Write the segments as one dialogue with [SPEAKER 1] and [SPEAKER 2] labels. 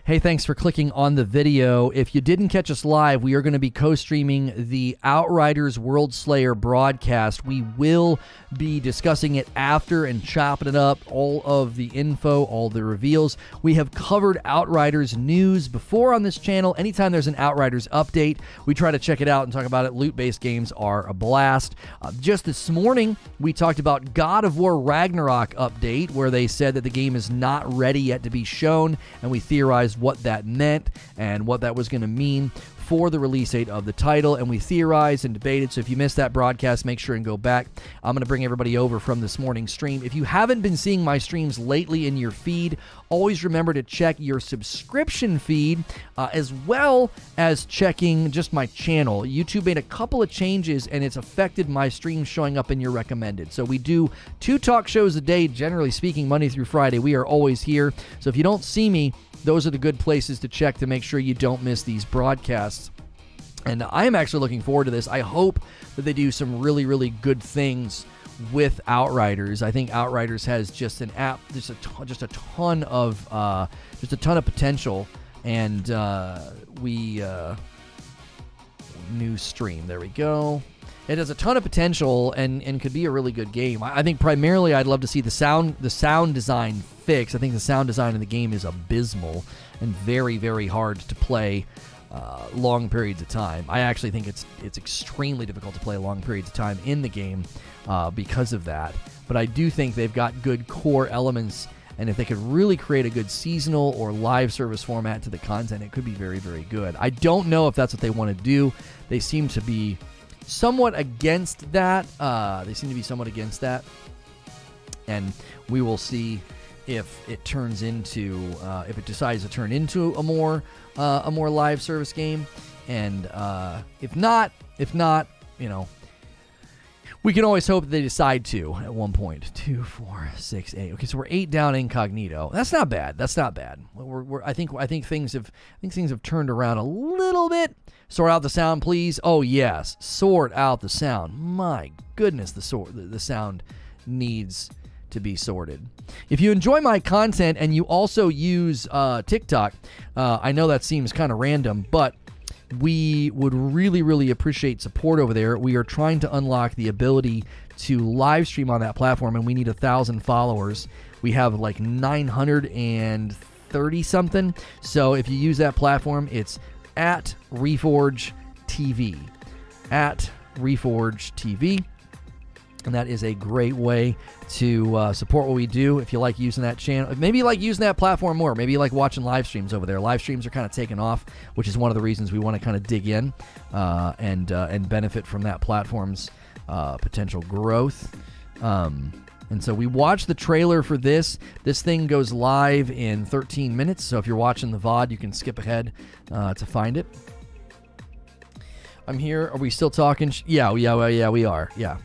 [SPEAKER 1] Hey, thanks for clicking on the video. If you didn't catch us live, we are going to be co-streaming the Outriders Worldslayer broadcast. We will be discussing it after and chopping it up, all of the info, all the reveals. We have covered Outriders news before on this channel. Anytime there's an Outriders update, we try to check it out and talk about it. Loot-based games are a blast. Just this morning, we talked about God of War Ragnarok update, where they said that the game is not ready yet to be shown, and we theorized what that meant and what that was going to mean for the release date of the title, and we theorized and debated. So if you missed that broadcast, make sure and go back. I'm going to bring everybody over from this morning's stream. If you haven't been seeing my streams lately in your feed, always remember to check your subscription feed, as well as checking just my channel. YouTube made a couple of changes, and it's affected my streams showing up in your recommended. So we do 2 talk shows a day, generally speaking, Monday through Friday. We are always here. So if you don't see me, those are the good places to check to make sure you don't miss these broadcasts. And I am actually looking forward to this. I hope that they do some really, really good things with Outriders. I think Outriders has just an app, just a ton of potential. And new stream. There we go. It has a ton of potential and could be a really good game. I think primarily I'd love to see the sound design fixed. I think the sound design in the game is abysmal and very, very hard to play long periods of time. I actually think it's extremely difficult to play long periods of time in the game because of that. But I do think they've got good core elements, and if they could really create a good seasonal or live service format to the content, it could be very, very good. I don't know if that's what they want to do. They seem to be somewhat against that. And we will see if it turns into, if it decides to turn into a more live service game. And if not, you know, we can always hope that they decide to at one point. 2, 4, 6, 8. Okay, so we're 8 down incognito. That's not bad. I think things have turned around a little bit. Sort out the sound, please. Oh yes, sort out the sound. My goodness, the sound needs to be sorted. If you enjoy my content and you also use TikTok, I know that seems kind of random, but we would really, really appreciate support over there. We are trying to unlock the ability to live stream on that platform, and we need 1,000 followers. We have like 930 something. So if you use that platform, it's at Reforge TV. At Reforge TV. And that is a great way to support what we do. If you like using that channel, maybe you like using that platform more. Maybe you like watching live streams over there. Live streams are kind of taking off, which is one of the reasons we want to kind of dig in and benefit from that platform's potential growth. And so we watched the trailer for this. This thing goes live in 13 minutes. So if you're watching the VOD, you can skip ahead to find it. I'm here. Are we still talking? Yeah, we are. Yeah.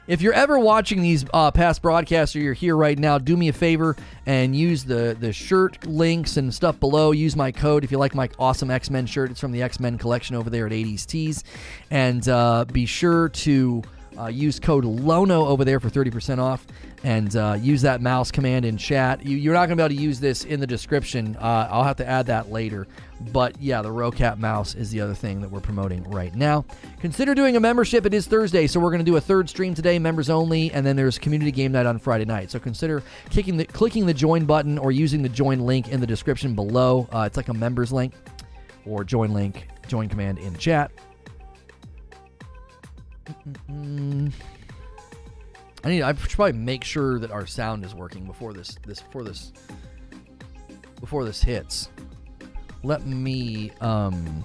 [SPEAKER 1] If you're ever watching these past broadcasts or you're here right now, do me a favor and use the shirt links and stuff below. Use my code if you like my awesome X-Men shirt. It's from the X-Men collection over there at 80s Tees. And be sure to use code Lono over there for 30% off. And use that mouse command in chat. You're not going to be able to use this in the description. I'll have to add that later. But yeah, the RoCap mouse is the other thing that we're promoting right now. Consider doing a membership. It is Thursday, so we're going to do a third stream today, members only, and then there's community game night on Friday night. So consider clicking the join button or using the join link in the description below. It's like a members link or join command in chat. I should probably make sure that our sound is working before this hits. Let me I'm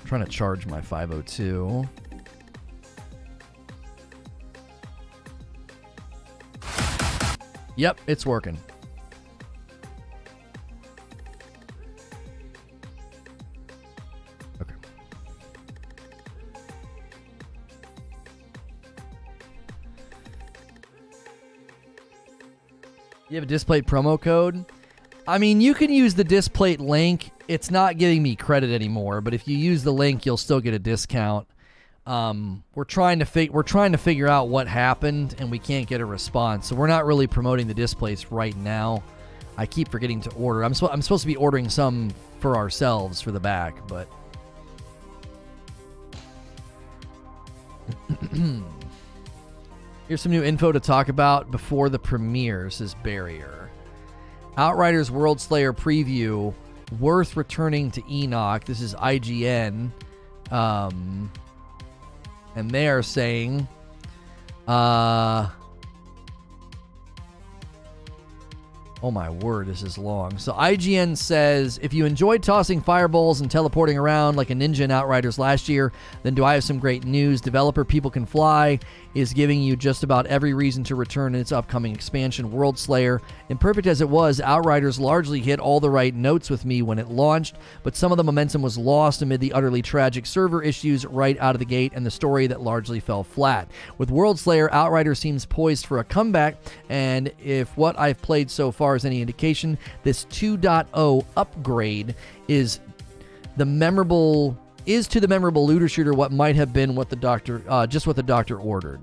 [SPEAKER 1] trying to charge my 502. Yep, it's working. Okay. You have a Displate promo code? I mean, you can use the Displate link. It's not giving me credit anymore, but if you use the link, you'll still get a discount. We're trying to figure out what happened, and we can't get a response. So we're not really promoting the Displates right now. I keep forgetting to order. I'm supposed to be ordering some for ourselves for the back, but here's some new info to talk about before the premiere, says Barrier. Outriders Worldslayer preview, worth returning to Enoch. This is IGN. And they are saying, oh my word, this is long. So IGN says, if you enjoyed tossing fireballs and teleporting around like a ninja in Outriders last year, then do I have some great news. Developer People Can Fly is giving you just about every reason to return in its upcoming expansion, Worldslayer. Imperfect as it was, Outriders largely hit all the right notes with me when it launched, but some of the momentum was lost amid the utterly tragic server issues right out of the gate and the story that largely fell flat. With Worldslayer, Outriders seems poised for a comeback, and if what I've played so far is any indication, this 2.0 upgrade is to the memorable looter shooter what might have been what the doctor ordered.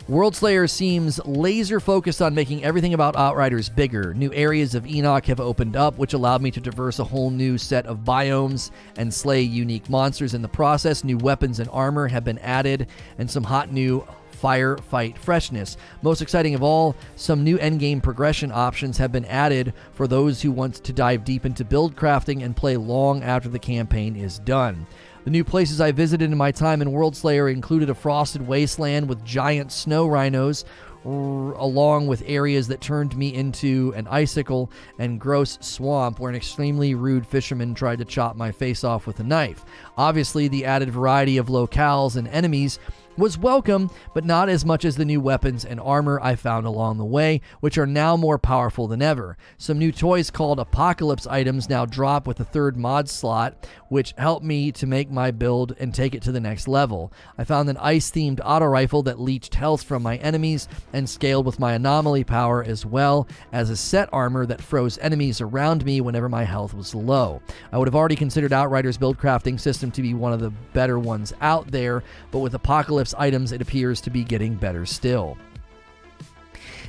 [SPEAKER 1] Worldslayer seems laser focused on making everything about Outriders bigger. New areas of Enoch have opened up, which allowed me to traverse a whole new set of biomes and slay unique monsters in the process. New weapons and armor have been added, and some hot new firefight freshness. Most exciting of all, some new endgame progression options have been added for those who want to dive deep into build crafting and play long after the campaign is done. The new places I visited in my time in Worldslayer included a frosted wasteland with giant snow rhinos, along with areas that turned me into an icicle and gross swamp where an extremely rude fisherman tried to chop my face off with a knife. Obviously, the added variety of locales and enemies was welcome, but not as much as the new weapons and armor I found along the way, which are now more powerful than ever. Some new toys called Apocalypse items now drop with a third mod slot, which helped me to make my build and take it to the next level. I found an ice-themed auto rifle that leached health from my enemies and scaled with my anomaly power, as well as a set armor that froze enemies around me whenever my health was low. I would have already considered Outriders build crafting system to be one of the better ones out there, but with Apocalypse items, it appears to be getting better still.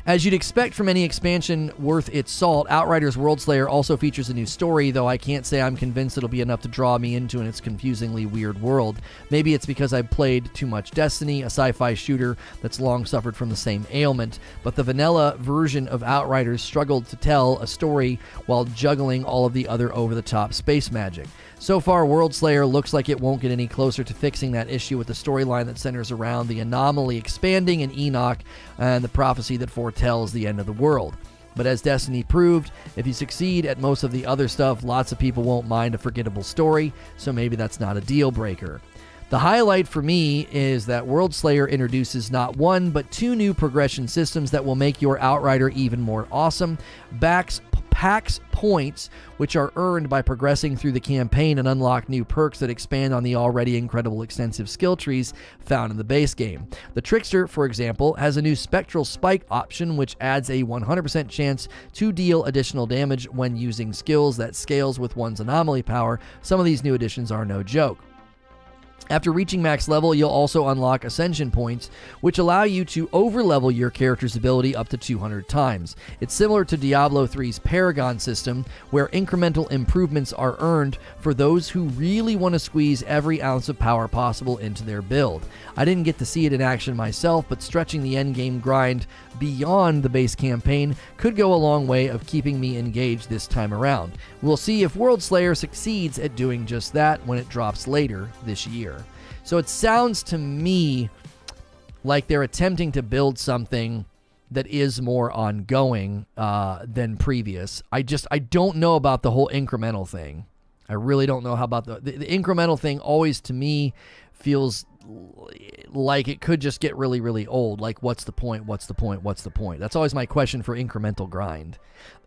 [SPEAKER 1] As you'd expect from any expansion worth its salt, Outriders Worldslayer also features a new story, though I can't say I'm convinced it'll be enough to draw me into its confusingly weird world. Maybe it's because I've played too much Destiny, a sci-fi shooter that's long suffered from the same ailment, but the vanilla version of Outriders struggled to tell a story while juggling all of the other over-the-top space magic. So far, Worldslayer looks like it won't get any closer to fixing that issue with the storyline that centers around the anomaly expanding in Enoch and the prophecy that foretells the end of the world. But as Destiny proved, if you succeed at most of the other stuff, lots of people won't mind a forgettable story, so maybe that's not a deal breaker. The highlight for me is that Worldslayer introduces not one, but two new progression systems that will make your Outrider even more awesome. Packs points, which are earned by progressing through the campaign and unlock new perks that expand on the already incredible extensive skill trees found in the base game. The Trickster, for example, has a new Spectral Spike option, which adds a 100% chance to deal additional damage when using skills that scales with one's anomaly power. Some of these new additions are no joke. After reaching max level, you'll also unlock Ascension points, which allow you to overlevel your character's ability up to 200 times. It's similar to Diablo 3's Paragon system, where incremental improvements are earned for those who really want to squeeze every ounce of power possible into their build. I didn't get to see it in action myself, but stretching the endgame grind beyond the base campaign could go a long way of keeping me engaged this time around. We'll see if Worldslayer succeeds at doing just that when it drops later this year. So it sounds to me like they're attempting to build something that is more ongoing than previous. I don't know about the whole incremental thing. I really don't know how about the incremental thing. Always to me feels like it could just get really, really old. Like, what's the point? What's the point? What's the point? That's always my question for incremental grind.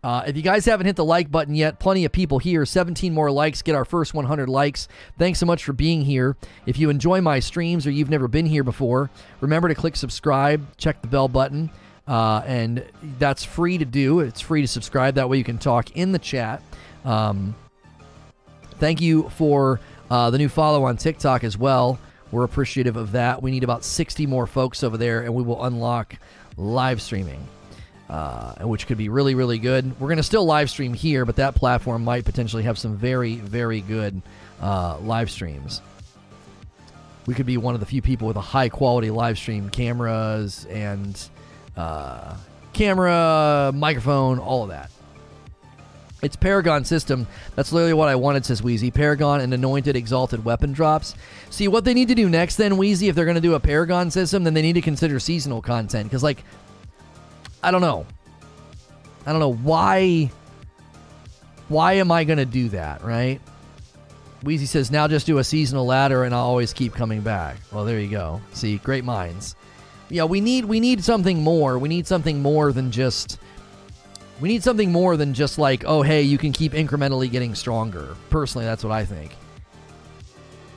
[SPEAKER 1] If you guys haven't hit the like button yet, plenty of people here. 17 more likes, get our first 100 likes. Thanks so much for being here. If you enjoy my streams or you've never been here before, remember to click subscribe, check the bell button, and that's free to do. It's free to subscribe. That way you can talk in the chat. Thank you for the new follow on TikTok as well. We're appreciative of that. We need about 60 more folks over there, and we will unlock live streaming. which could be really, really good. We're going to still live stream here, but that platform might potentially have some very, very good live streams. We could be one of the few people with a high-quality live stream cameras and camera, microphone, all of that. It's Paragon system. That's literally what I wanted, says Wheezy. Paragon and anointed exalted weapon drops. See, what they need to do next then, Wheezy, if they're going to do a Paragon system, then they need to consider seasonal content. Because, like, I don't know. Why am I going to do that, right? Wheezy says, now just do a seasonal ladder and I'll always keep coming back. Well, there you go. See, great minds. Yeah, we need something more. We need something more than just... We need something more than just like, oh, hey, you can keep incrementally getting stronger. Personally, that's what I think.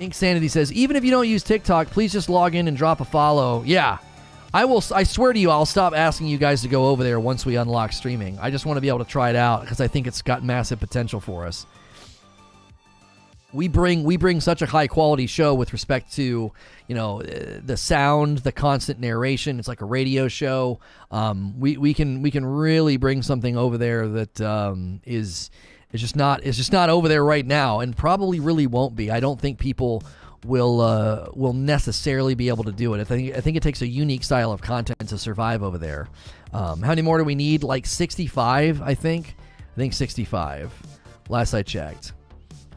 [SPEAKER 1] Ink Sanity says, even if you don't use TikTok, please just log in and drop a follow. Yeah, I swear to you, I'll stop asking you guys to go over there once we unlock streaming. I just want to be able to try it out because I think it's got massive potential for us. We bring such a high quality show with respect to, you know, the sound, the constant narration. It's like a radio show. We can really bring something over there that is just not over there right now, and probably really won't be. I don't think people will necessarily be able to do it. I think it takes a unique style of content to survive over there. How many more do we need? Like 65, I think. 65. Last I checked.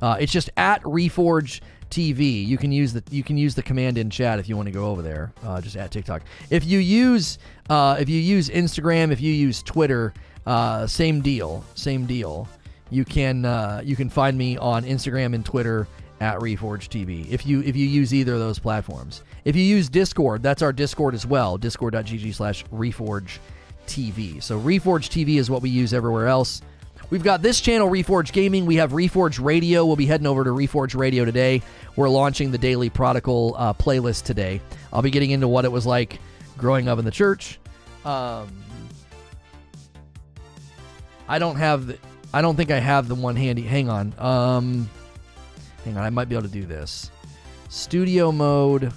[SPEAKER 1] It's just at Reforge TV. You can use the command in chat if you want to go over there. Just at TikTok. If you use Instagram, if you use Twitter, same deal. You can find me on Instagram and Twitter at Reforge TV. If you use either of those platforms. If you use Discord, that's our Discord as well. Discord.gg/Reforge TV. So Reforge TV is what we use everywhere else. We've got this channel, Reforge Gaming. We have Reforge Radio. We'll be heading over to Reforge Radio today. We're launching the Daily Prodigal playlist today. I'll be getting into what it was like growing up in the church. I don't think I have the one handy. Hang on. I might be able to do this. Studio mode,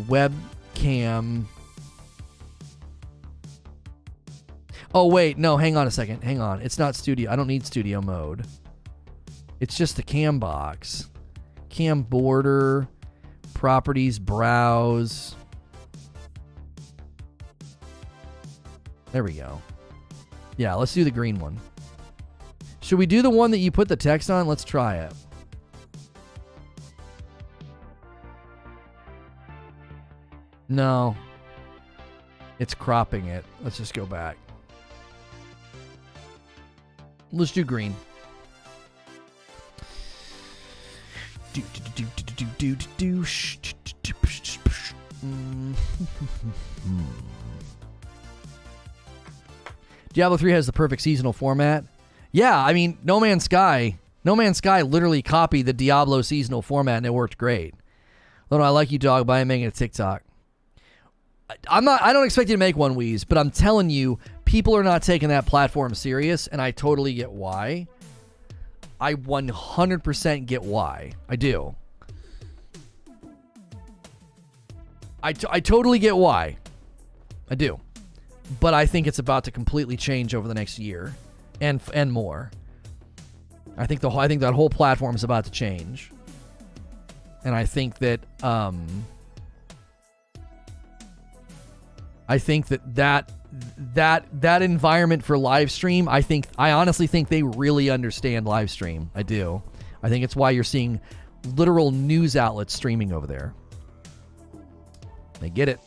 [SPEAKER 1] webcam. Oh, wait. No, hang on a second. Hang on. It's not studio. I don't need studio mode. It's just the cam box. Cam border. Properties. Browse. There we go. Yeah, let's do the green one. Should we do the one that you put the text on? Let's try it. No. It's cropping it. Let's just go back. Let's do green. Diablo 3 has the perfect seasonal format. Yeah, I mean, No Man's Sky literally copied the Diablo seasonal format and it worked great. Lono, I like you, dog, but I'm making a TikTok. I don't expect you to make one, Wheeze, but I'm telling you, people are not taking that platform serious, and I totally get why. I 100% get why. I do. I totally get why. I do. But I think it's about to completely change over the next year and more. I think that whole platform is about to change. And I think that that environment for live stream, I honestly think they really understand live stream. I do. I think it's why you're seeing literal news outlets streaming over there. They get it.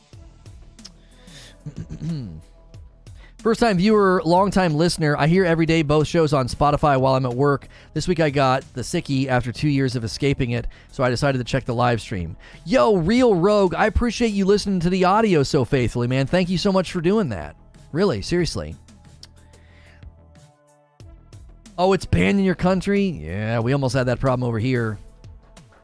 [SPEAKER 1] First time viewer, long time listener. I hear every day both shows on Spotify while I'm at work. This week I got the sickie after 2 years of escaping it, so I decided to check the live stream. Yo, Real Rogue, I appreciate you listening to the audio so faithfully, man. Thank you so much for doing that. Really, seriously. Oh, it's banned in your country? Yeah, we almost had that problem over here.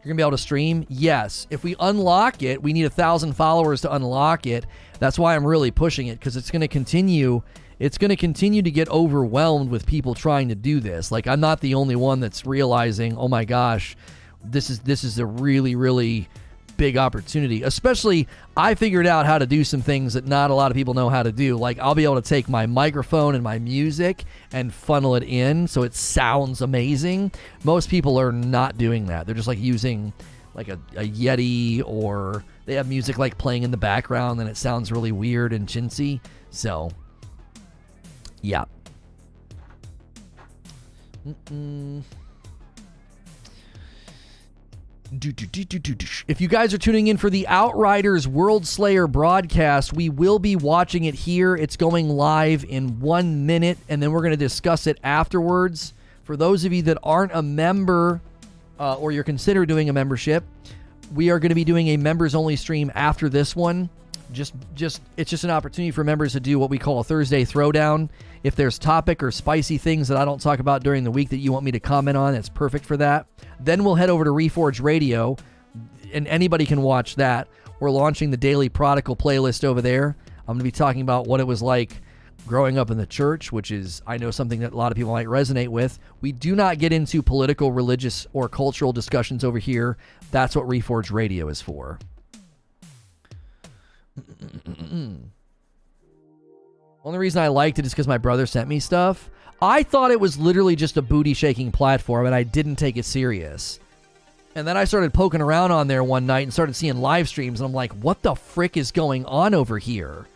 [SPEAKER 1] You're going to be able to stream? Yes. If we unlock it, we need 1,000 followers to unlock it. That's why I'm really pushing it, because it's going to continue. It's going to continue to get overwhelmed with people trying to do this. Like, I'm not the only one that's realizing, oh my gosh, this is a really, really big opportunity. Especially, I figured out how to do some things that not a lot of people know how to do. Like, I'll be able to take my microphone and my music and funnel it in so it sounds amazing. Most people are not doing that. They're just like using like a Yeti, or they have music like playing in the background and it sounds really weird and chintzy. So, yeah. If you guys are tuning in for the Outriders Worldslayer broadcast, we will be watching it here. It's going live in 1 minute, and then we're going to discuss it afterwards. For those of you that aren't a member, or you're considering doing a membership, we are going to be doing a members-only stream after this one. It's just an opportunity for members to do what we call a Thursday throwdown. If there's topic or spicy things that I don't talk about during the week that you want me to comment on, it's perfect for that. Then we'll head over to Reforge Radio, and anybody can watch that. We're launching the Daily Prodigal playlist over there. I'm going to be talking about what it was like growing up in the church, which is, I know, something that a lot of people might resonate with. We do not get into political, religious, or cultural discussions over here. That's what Reforge Radio is for. Only reason I liked it is because my brother sent me stuff. I thought it was literally just a booty-shaking platform, and I didn't take it serious. And then I started poking around on there one night and started seeing live streams, and I'm like, what the frick is going on over here?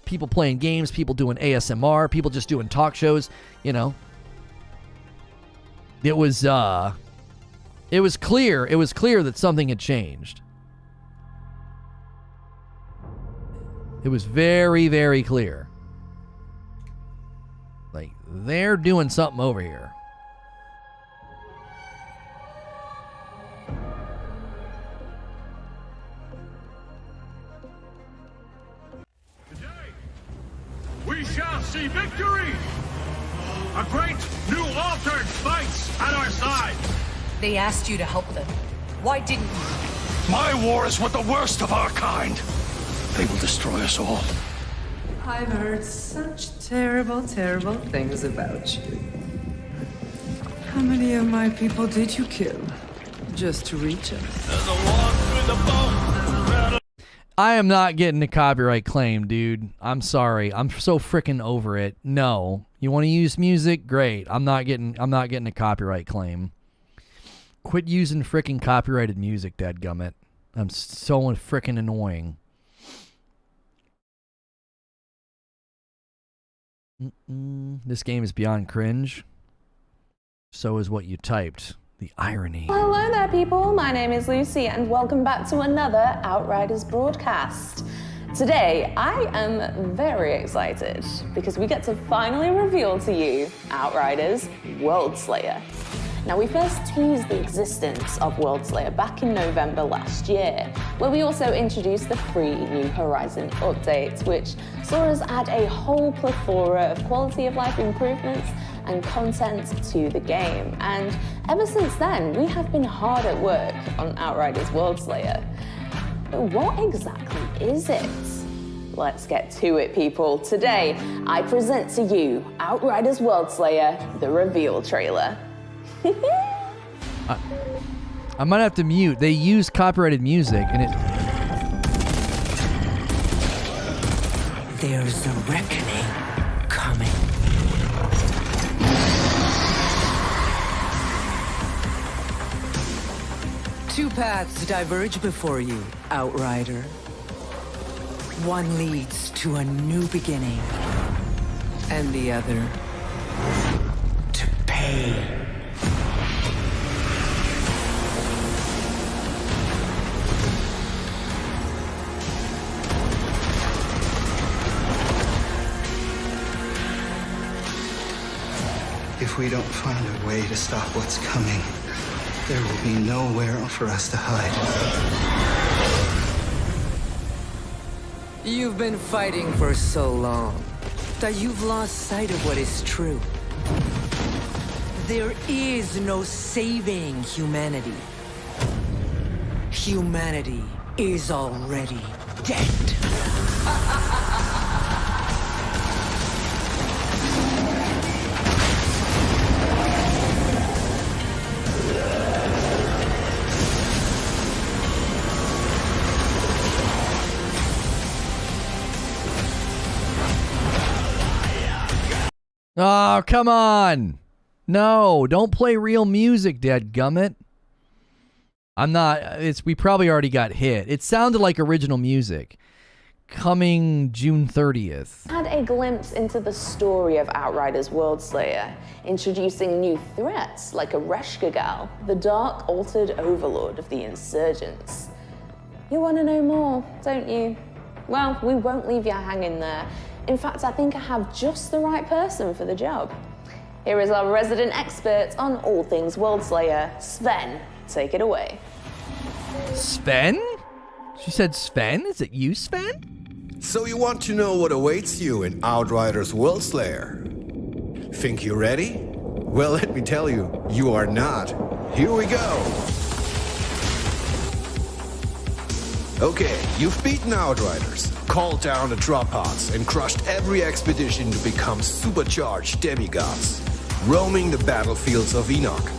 [SPEAKER 1] People playing games, people doing ASMR, people just doing talk shows, you know. It was clear that something had changed. It was very, very clear. Like, they're doing something over here.
[SPEAKER 2] Today, we shall see victory! A great new altered fights at our side!
[SPEAKER 3] They asked you to help them. Why didn't you?
[SPEAKER 2] My war is with the worst of our kind. They will destroy us all.
[SPEAKER 4] I've heard such terrible, terrible things about you. How many of my people did you kill just to reach us?
[SPEAKER 1] I am not getting a copyright claim, dude. I'm sorry. I'm so freaking over it. No. You want to use music? Great. I'm not getting a copyright claim. Quit using freaking copyrighted music, dadgummit. I'm so freaking annoying. This game is beyond cringe. So is what you typed. The irony.
[SPEAKER 5] Hello there, people. My name is Lucy, and welcome back to another Outriders broadcast. Today, I am very excited because we get to finally reveal to you Outriders Worldslayer. Now, we first teased the existence of Worldslayer back in November last year, where we also introduced the free New Horizon update, which saw us add a whole plethora of quality of life improvements and content to the game. And ever since then, we have been hard at work on Outriders Worldslayer. But what exactly is it? Let's get to it, people. Today, I present to you Outriders Worldslayer, the reveal trailer.
[SPEAKER 1] I might have to mute. They use copyrighted music, and it...
[SPEAKER 4] There's a reckoning coming. Two paths diverge before you, Outrider. One leads to a new beginning, and the other to pain.
[SPEAKER 6] If we don't find a way to stop what's coming, there will be nowhere for us to hide.
[SPEAKER 4] You've been fighting for so long that you've lost sight of what is true. There is no saving humanity. Humanity is already dead.
[SPEAKER 1] Oh, come on. No, don't play real music, dadgummit. I'm not, we probably already got hit. It sounded like original music. Coming June 30th.
[SPEAKER 5] Had a glimpse into the story of Outriders Worldslayer, introducing new threats like a Reforge, the dark altered overlord of the insurgents. You want to know more, don't you? Well, we won't leave you hanging there. In fact, I think I have just the right person for the job. Here is our resident expert on all things Worldslayer, Sven. Take it away.
[SPEAKER 1] Sven? She said Sven? Is it you, Sven?
[SPEAKER 7] So you want to know what awaits you in Outriders Worldslayer? Think you're ready? Well, let me tell you, you are not. Here we go. Okay, you've beaten Outriders, called down the drop pods, and crushed every expedition to become supercharged demigods, roaming the battlefields of Enoch.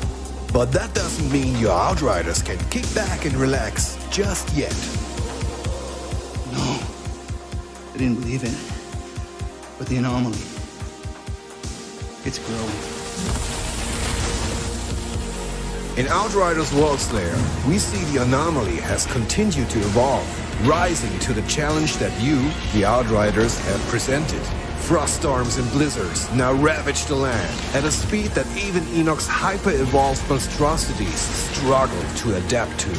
[SPEAKER 7] But that doesn't mean your Outriders can kick back and relax just yet.
[SPEAKER 6] No. I didn't believe in it. But the anomaly, it's growing.
[SPEAKER 7] In Outriders Worldslayer, we see the anomaly has continued to evolve, rising to the challenge that you, the Outriders, have presented. Frost storms and blizzards now ravage the land at a speed that even Enoch's hyper-evolved monstrosities struggle to adapt to.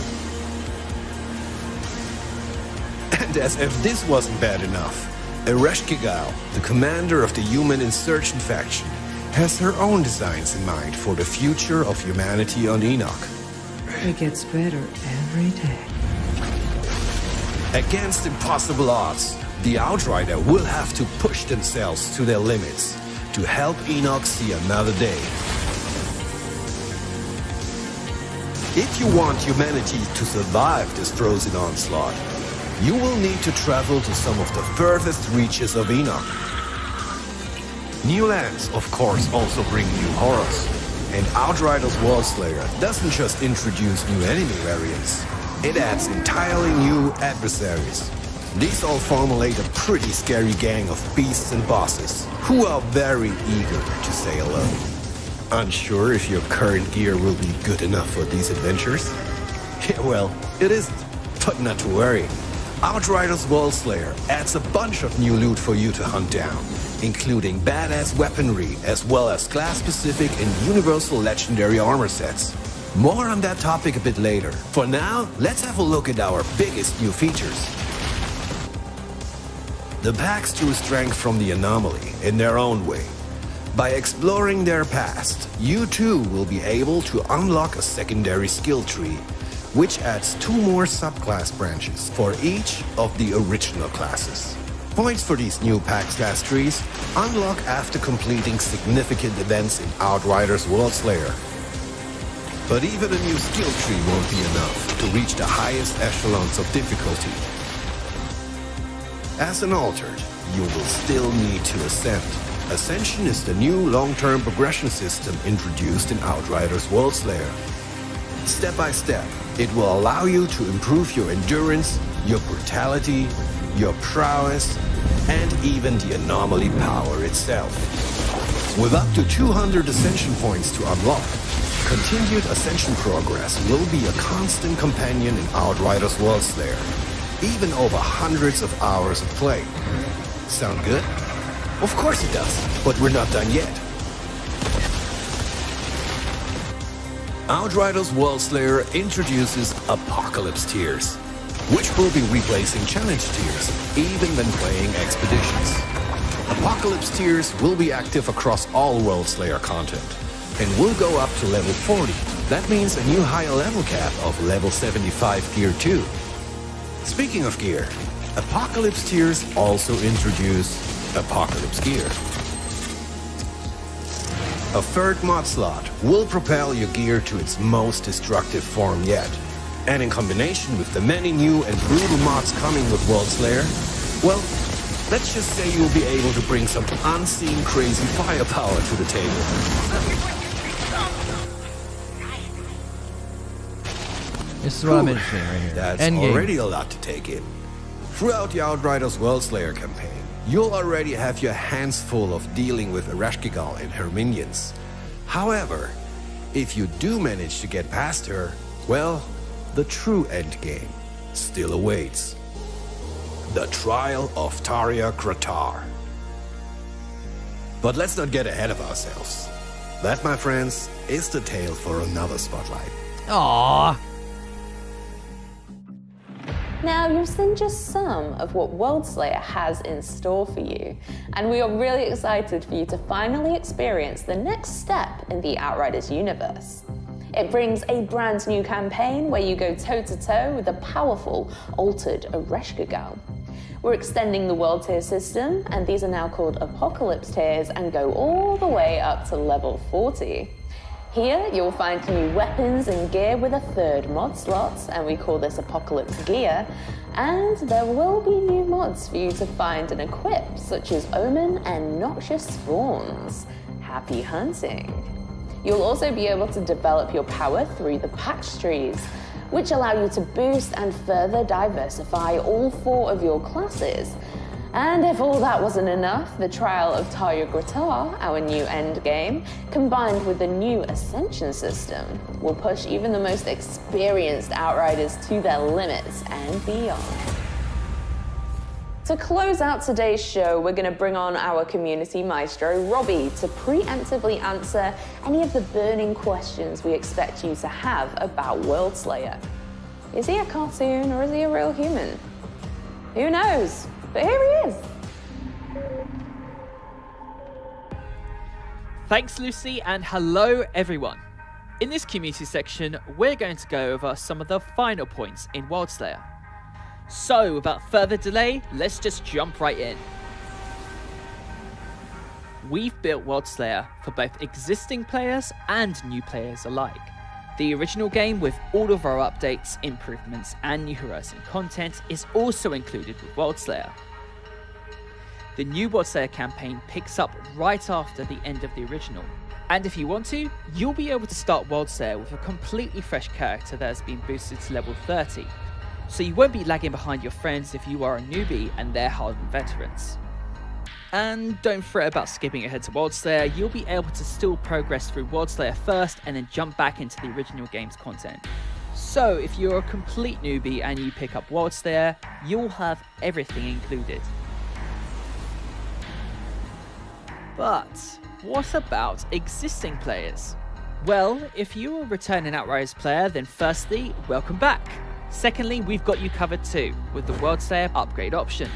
[SPEAKER 7] And as if this wasn't bad enough, Reforge, the commander of the human insurgent faction, has her own designs in mind for the future of humanity on Enoch.
[SPEAKER 4] It gets better every day.
[SPEAKER 7] Against impossible odds, the Outrider will have to push themselves to their limits to help Enoch see another day. If you want humanity to survive this frozen onslaught, you will need to travel to some of the furthest reaches of Enoch. New lands, of course, also bring new horrors. And Outriders Worldslayer doesn't just introduce new enemy variants, it adds entirely new adversaries. These all formulate a pretty scary gang of beasts and bosses, who are very eager to say hello. Unsure if your current gear will be good enough for these adventures? Yeah, well, it isn't, but not to worry. Outriders Worldslayer adds a bunch of new loot for you to hunt down, including badass weaponry as well as class-specific and universal legendary armor sets. More on that topic a bit later. For now, let's have a look at our biggest new features. The packs drew strength from the anomaly in their own way. By exploring their past, you too will be able to unlock a secondary skill tree, which adds 2 more subclass branches for each of the original classes. Points for these new pack/class trees unlock after completing significant events in Outriders Worldslayer. But even a new skill tree won't be enough to reach the highest echelons of difficulty. As an altered, you will still need to ascend. Ascension is the new long-term progression system introduced in Outriders Worldslayer. Step by step, it will allow you to improve your endurance, your brutality, your prowess, and even the anomaly power itself. With up to 200 ascension points to unlock, continued ascension progress will be a constant companion in Outriders Worldslayer, even over hundreds of hours of play. Sound good? Of course it does, but we're not done yet. Outriders Worldslayer introduces Apocalypse tiers, which will be replacing challenge tiers, even when playing expeditions. Apocalypse tiers will be active across all Worldslayer content, and will go up to level 40. That means a new higher level cap of level 75 gear 2. Speaking of gear, Apocalypse tiers also introduce Apocalypse gear. A third mod slot will propel your gear to its most destructive form yet. And in combination with the many new and brutal mods coming with Worldslayer, well, let's just say you'll be able to bring some unseen crazy firepower to the table.
[SPEAKER 1] This is what I'm mentioning right here.
[SPEAKER 7] That's
[SPEAKER 1] Endgame.
[SPEAKER 7] already a lot to take in. Throughout the Outriders Worldslayer campaign, you'll already have your hands full of dealing with Ereshkigal and her minions. However, if you do manage to get past her, well, the true endgame still awaits. The Trial of Tarja Kratar. But let's not get ahead of ourselves. That, my friends, is the tale for another spotlight.
[SPEAKER 1] Aww.
[SPEAKER 5] Now, you've seen just some of what Worldslayer has in store for you, and we are really excited for you to finally experience the next step in the Outriders universe. It brings a brand new campaign where you go toe-to-toe with the powerful, altered Ereshkigal. We're extending the world tier system, and these are now called Apocalypse tiers and go all the way up to level 40. Here, you'll find new weapons and gear with a third mod slot, and we call this Apocalypse Gear. And there will be new mods for you to find and equip, such as Omen and Noxious Spawns. Happy hunting! You'll also be able to develop your power through the patch trees, which allow you to boost and further diversify all 4 of your classes. And if all that wasn't enough, the Trial of Tarja Kratar, our new endgame, combined with the new Ascension system, will push even the most experienced Outriders to their limits and beyond. To close out today's show, we're going to bring on our community maestro, Robbie, to preemptively answer any of the burning questions we expect you to have about Worldslayer. Is he a cartoon or is he a real human? Who knows? But here he is.
[SPEAKER 8] Thanks, Lucy, and hello, everyone. In this community section, we're going to go over some of the final points in Worldslayer. So, without further delay, let's just jump right in. We've built Worldslayer for both existing players and new players alike. The original game, with all of our updates, improvements, and New Horizon content, is also included with Worldslayer. The new Worldslayer campaign picks up right after the end of the original, and if you want to, you'll be able to start Worldslayer with a completely fresh character that has been boosted to level 30, so you won't be lagging behind your friends if you are a newbie and they're hardened veterans. And don't fret about skipping ahead to Worldslayer, you'll be able to still progress through Worldslayer first and then jump back into the original game's content. So if you're a complete newbie and you pick up Worldslayer, you'll have everything included. But what about existing players? Well, if you're a returning Outriders player, then firstly, welcome back. Secondly, we've got you covered too, with the Worldslayer upgrade option.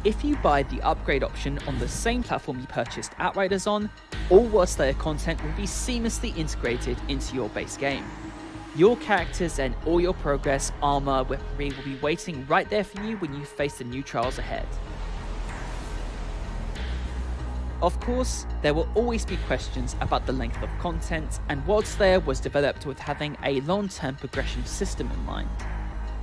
[SPEAKER 8] If you buy the upgrade option on the same platform you purchased Outriders on, all Worldslayer content will be seamlessly integrated into your base game. Your characters and all your progress, armor, weaponry will be waiting right there for you when you face the new trials ahead. Of course, there will always be questions about the length of content, and Worldslayer was developed with having a long-term progression system in mind.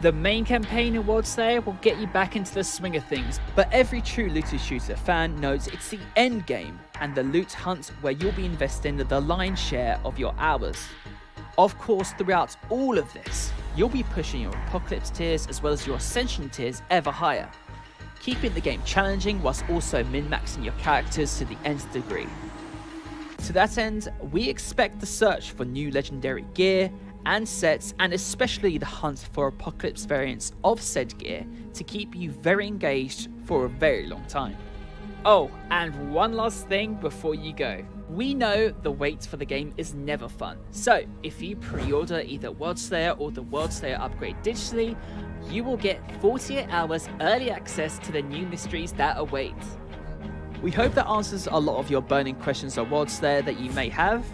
[SPEAKER 8] The main campaign in Worldslayer will get you back into the swing of things, but every true looter shooter fan knows it's the end game and the loot hunt where you'll be investing the lion's share of your hours. Of course, throughout all of this, you'll be pushing your Apocalypse tiers as well as your Ascension tiers ever higher, keeping the game challenging whilst also min-maxing your characters to the nth degree. To that end, we expect the search for new legendary gear and sets, and especially the hunt for Apocalypse variants of said gear, to keep you very engaged for a very long time. Oh, and one last thing before you go. We know the wait for the game is never fun, so if you pre-order either Worldslayer or the Worldslayer upgrade digitally, you will get 48 hours early access to the new mysteries that await. We hope that answers a lot of your burning questions on Worldslayer that you may have.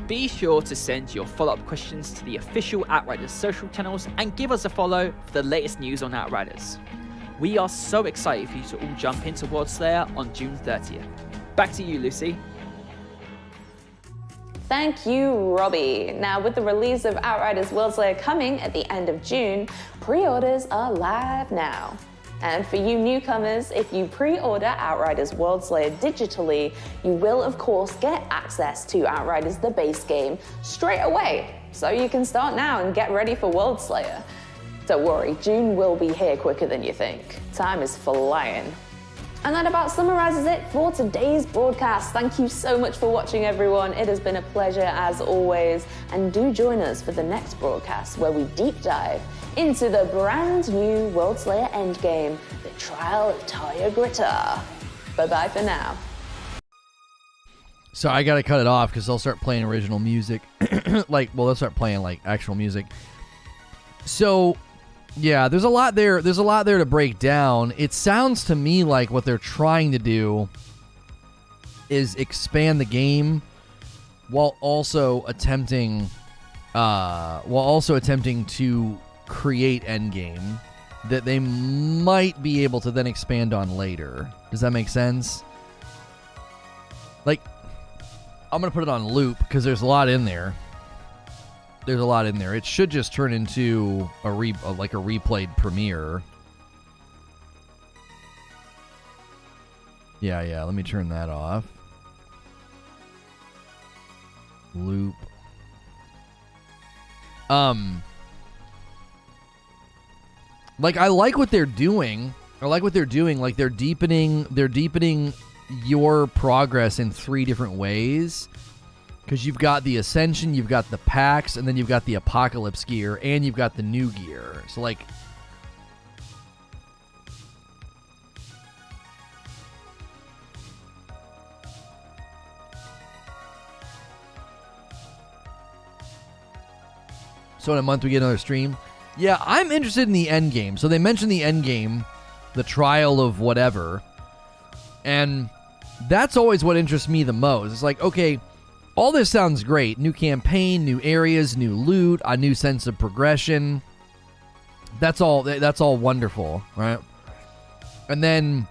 [SPEAKER 8] Be sure to send your follow-up questions to the official Outriders social channels and give us a follow for the latest news on Outriders. We are so excited for you to all jump into Worldslayer on June 30th. Back to you, Lucy.
[SPEAKER 5] Thank you, Robbie. Now, with the release of Outriders Worldslayer coming at the end of June, pre-orders are live now. And for you newcomers, if you pre-order Outriders Worldslayer digitally, you will of course get access to Outriders the base game straight away. So you can start now and get ready for Worldslayer. Don't worry, June will be here quicker than you think. Time is flying. And that about summarizes it for today's broadcast. Thank you so much for watching, everyone. It has been a pleasure as always. And do join us for the next broadcast where we deep dive into the brand new Worldslayer endgame, the trial of Taya Gritta. Bye-bye for now.
[SPEAKER 1] So I gotta cut it off because they'll start playing original music. They'll start playing like actual music. So yeah, there's a lot there. There's a lot there to break down. It sounds to me like what they're trying to do is expand the game while also attempting to create endgame that they might be able to then expand on later. Does that make sense? Like, I'm gonna put it on loop because there's a lot in there. There's a lot in there. It should just turn into a replayed premiere. Yeah. Let me turn that off. Loop. Like, I like what they're doing. Like they're deepening your progress in 3 different ways. Because you've got the Ascension, you've got the packs, and then you've got the Apocalypse gear, and you've got the new gear. So, like... So in a month we get another stream. Yeah, I'm interested in the end game. So they mentioned the end game, the trial of whatever. And that's always what interests me the most. It's like, okay... all this sounds great. New campaign, new areas, new loot, a new sense of progression. That's all wonderful, right? And then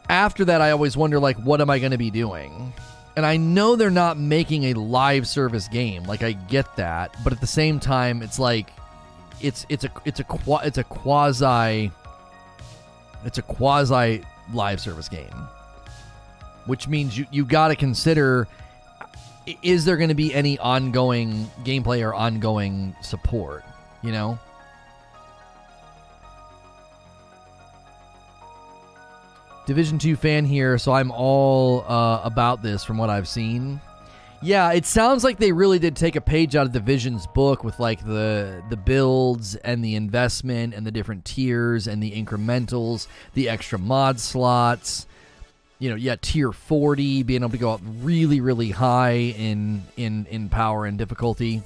[SPEAKER 1] after that, I always wonder, like, what am I going to be doing? And I know they're not making a live service game. Like, I get that, but at the same time, it's like it's a quasi live service game. Which means you got to consider, is there going to be any ongoing gameplay or ongoing support, you know? Division 2 fan here, so I'm all about this from what I've seen. Yeah, it sounds like they really did take a page out of Division's book with like the builds and the investment and the different tiers and the incrementals, the extra mod slots. You know, yeah, tier 40, being able to go up really, really high in power and difficulty.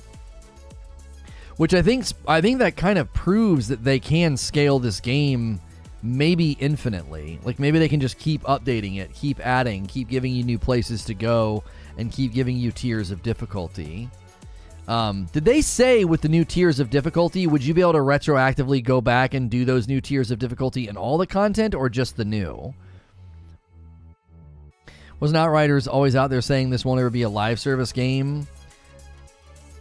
[SPEAKER 1] Which I think that kind of proves that they can scale this game maybe infinitely. Like, maybe they can just keep updating it, keep adding, keep giving you new places to go, and keep giving you tiers of difficulty. Did they say with the new tiers of difficulty, would you be able to retroactively go back and do those new tiers of difficulty in all the content, or just the new? Wasn't Outriders always out there saying this won't ever be a live service game?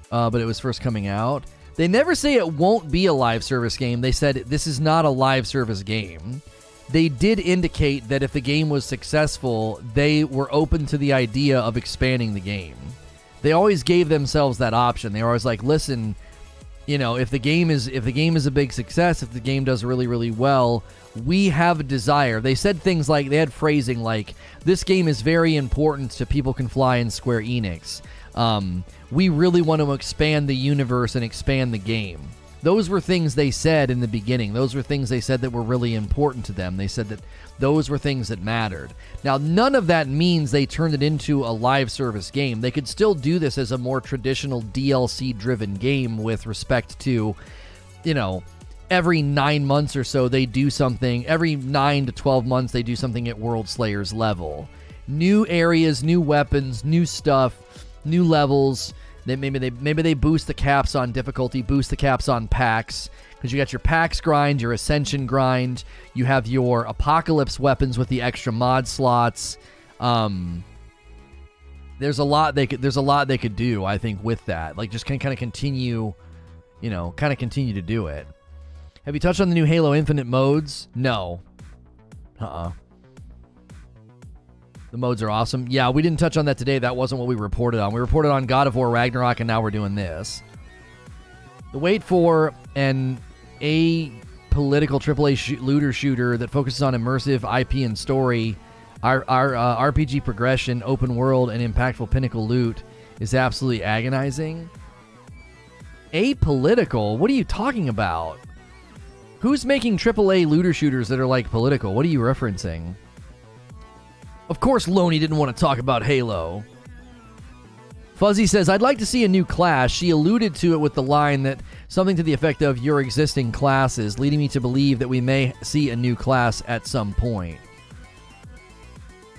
[SPEAKER 1] But it was first coming out. They never say it won't be a live service game. They said this is not a live service game. They did indicate that if the game was successful, they were open to the idea of expanding the game. They always gave themselves that option. They were always like, listen, you know, if the game is a big success, if the game does really, really well, we have a desire. They said things like, they had phrasing like, this game is very important to People Can Fly and Square Enix. We really want to expand the universe and expand the game. Those were things they said in the beginning. Those were things they said that were really important to them. They said that those were things that mattered. Now, none of that means they turned it into a live service game. They could still do this as a more traditional DLC-driven game with respect to, you know, every 9 months or so they do something. Every 9 to 12 months they do something at Worldslayer's level. New areas, new weapons, new stuff, new levels. Maybe they boost the caps on difficulty, boost the caps on packs, because you got your packs grind, your Ascension grind, you have your Apocalypse weapons with the extra mod slots. There's a lot they could do, I think, with that. Like, just kind of continue, you know, continue to do it. Have you touched on the new Halo Infinite modes? No. The modes are awesome. Yeah, we didn't touch on that today. That wasn't what we reported on. We reported on God of War Ragnarok, and now we're doing this. The wait for an Apocalypse apolitical AAA looter shooter that focuses on immersive IP and story, our RPG progression, open world, and impactful pinnacle loot is absolutely agonizing. Apolitical? What are you talking about? Who's making AAA looter shooters that are like political? What are you referencing? Of course Loney didn't want to talk about Halo. Fuzzy says, I'd like to see a new class. She alluded to it with the line that something to the effect of your existing classes, leading me to believe that we may see a new class at some point.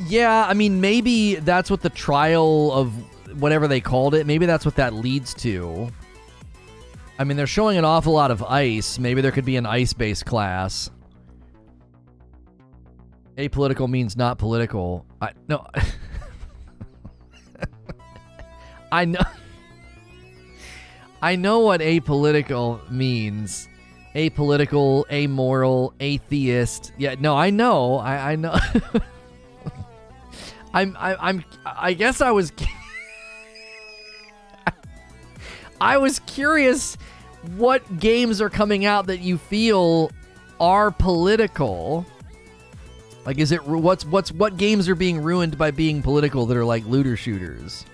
[SPEAKER 1] Yeah, I mean, maybe that's what the trial of whatever they called it, maybe that's what that leads to. I mean, they're showing an awful lot of ice. Maybe there could be an ice-based class. Apolitical means not political. No. I know what apolitical means. Apolitical, amoral, atheist. Yeah, no, I know. I know. I guess I was I was curious what games are coming out that you feel are political. Like, is it what games are being ruined by being political that are like looter shooters?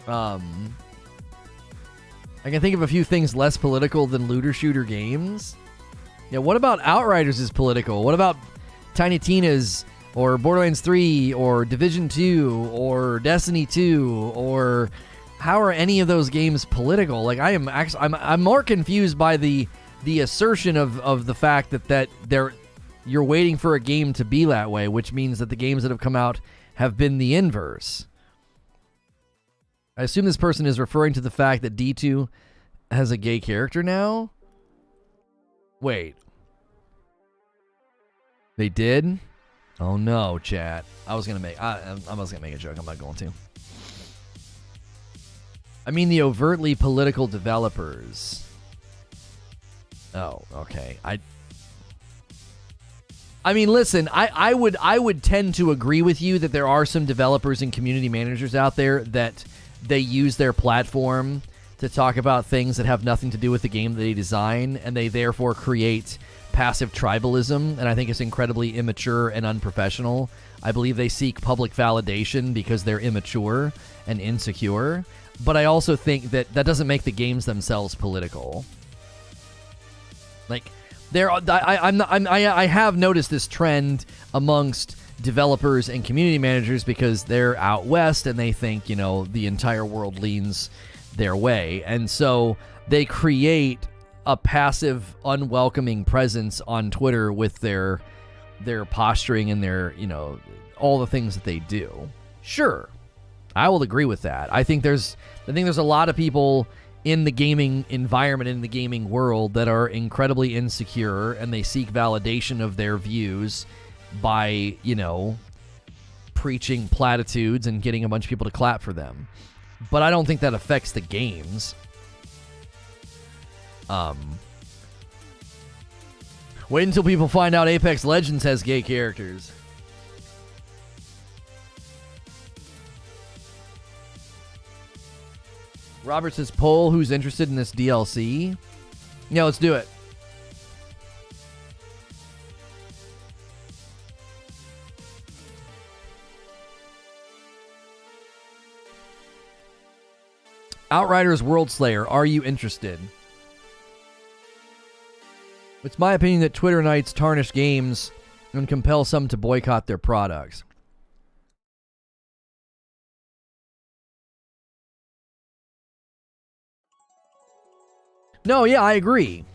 [SPEAKER 1] I can think of a few things less political than looter shooter games. Yeah, what about Outriders is political? What about Tiny Tina's or Borderlands 3 or Division 2 or Destiny 2 or how are any of those games political? Like I'm more confused by the assertion of the fact that you're waiting for a game to be that way, which means that the games that have come out have been the inverse. I assume this person is referring to the fact that D2 has a gay character now? Wait. They did? Oh no, chat. I was gonna make a joke. I'm not going to. I mean the overtly political developers. Oh, okay. I mean, listen, I would tend to agree with you that there are some developers and community managers out there that they use their platform to talk about things that have nothing to do with the game that they design, and they therefore create passive tribalism, and I think it's incredibly immature and unprofessional. I believe they seek public validation because they're immature and insecure, but I also think that doesn't make the games themselves political. Like, I have noticed this trend amongst developers and community managers because they're out west and they think, the entire world leans their way. And so they create a passive, unwelcoming presence on Twitter with their posturing and their, all the things that they do. Sure, I will agree with that. I think there's a lot of people in the gaming environment, in the gaming world, that are incredibly insecure and they seek validation of their views by, preaching platitudes and getting a bunch of people to clap for them. But I don't think that affects the games. Wait until people find out Apex Legends has gay characters. Robert says, poll who's interested in this DLC. Yeah, let's do it. Outriders Worldslayer, are you interested? It's my opinion that Twitter Knights tarnish games and compel some to boycott their products. No, yeah, I agree.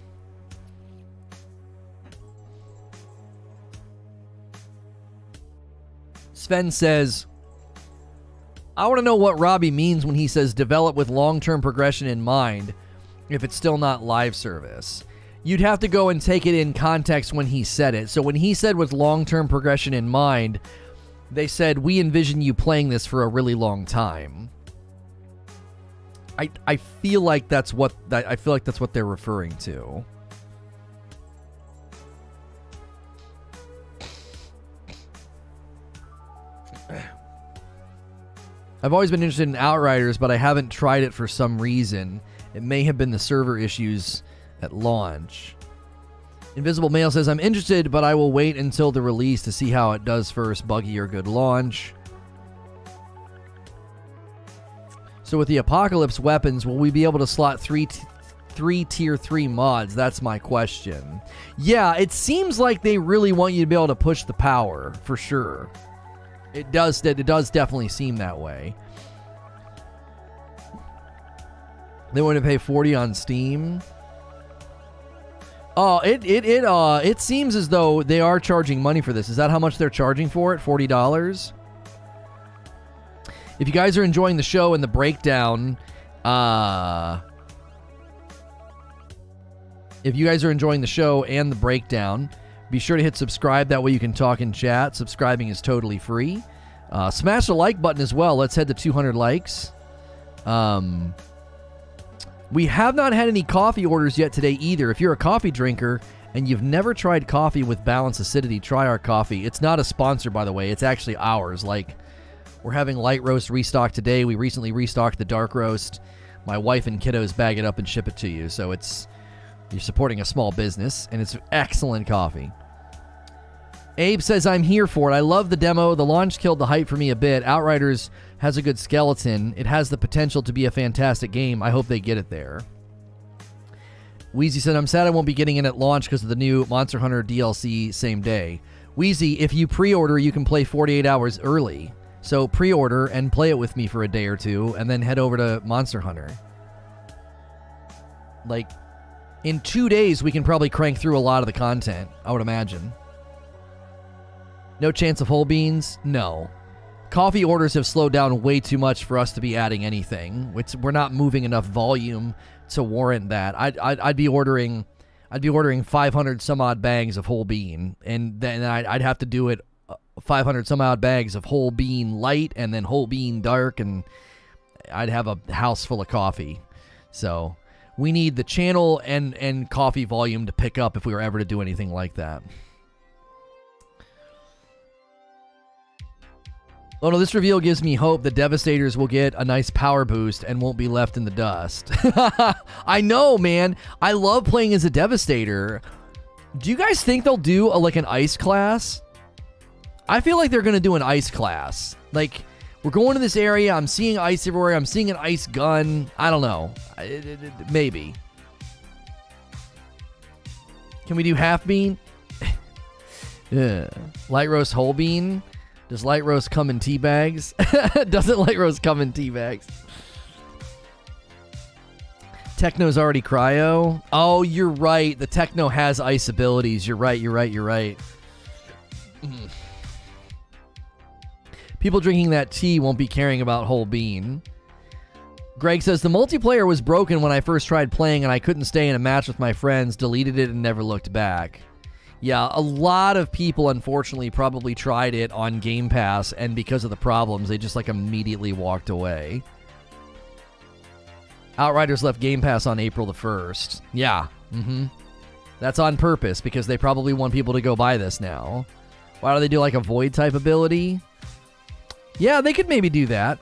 [SPEAKER 1] Sven says, I want to know what Robbie means when he says develop with long-term progression in mind if it's still not live service. You'd have to go and take it in context when he said it. So when he said with long-term progression in mind, they said, we envision you playing this for a really long time. I feel like that's what they're referring to. I've always been interested in Outriders, but I haven't tried it for some reason. It may have been the server issues at launch. Invisible Male says, I'm interested, but I will wait until the release to see how it does first. Buggy or good launch. So with the Apocalypse weapons, will we be able to slot three tier 3 mods? That's my question. Yeah, it seems like they really want you to be able to push the power, for sure. It does definitely seem that way. They want to pay $40 on Steam. Oh, it seems as though they are charging money for this. Is that how much they're charging for it? $40? If you guys are enjoying the show and the breakdown, be sure to hit subscribe. That way you can talk in chat. Subscribing is totally free. Smash the like button as well. Let's head to 200 likes. We have not had any coffee orders yet today either. If you're a coffee drinker and you've never tried coffee with balanced acidity, try our coffee. It's not a sponsor, by the way. It's actually ours. Like, we're having light roast restock today. We recently restocked the dark roast. My wife and kiddos bag it up and ship it to you. So you're supporting a small business, and it's excellent coffee. Abe says, I'm here for it. I love the demo. The launch killed the hype for me a bit. Outriders has a good skeleton. It has the potential to be a fantastic game. I hope they get it there. Wheezy said, I'm sad I won't be getting in at launch because of the new Monster Hunter DLC same day. Wheezy, if you pre-order, you can play 48 hours early. So pre-order and play it with me for a day or two, and then head over to Monster Hunter. Like, in 2 days, we can probably crank through a lot of the content, I would imagine. No chance of whole beans? No. Coffee orders have slowed down way too much for us to be adding anything. We're not moving enough volume to warrant that. I'd be ordering 500 some odd bags of whole bean, and then I'd have to do it 500 some odd bags of whole bean light and then whole bean dark, and I'd have a house full of coffee. So we need the channel and coffee volume to pick up if we were ever to do anything like that. Oh no, this reveal gives me hope the Devastators will get a nice power boost and won't be left in the dust. I know, man. I love playing as a Devastator. Do you guys think they'll do an ice class? I feel like they're going to do an ice class. Like, we're going to this area. I'm seeing ice everywhere. I'm seeing an ice gun. I don't know. Maybe. Can we do half bean? Yeah. Light roast whole bean? Does light roast come in tea bags? Doesn't light roast come in tea bags? Techno's already cryo. Oh, you're right. The Techno has ice abilities. You're right. People drinking that tea won't be caring about whole bean. Greg says, the multiplayer was broken when I first tried playing and I couldn't stay in a match with my friends, deleted it and never looked back. Yeah, a lot of people, unfortunately, probably tried it on Game Pass, and because of the problems, they just, immediately walked away. Outriders left Game Pass on April the 1st. Yeah, That's on purpose, because they probably want people to go buy this now. Why do they do, a Void-type ability? Yeah, they could maybe do that.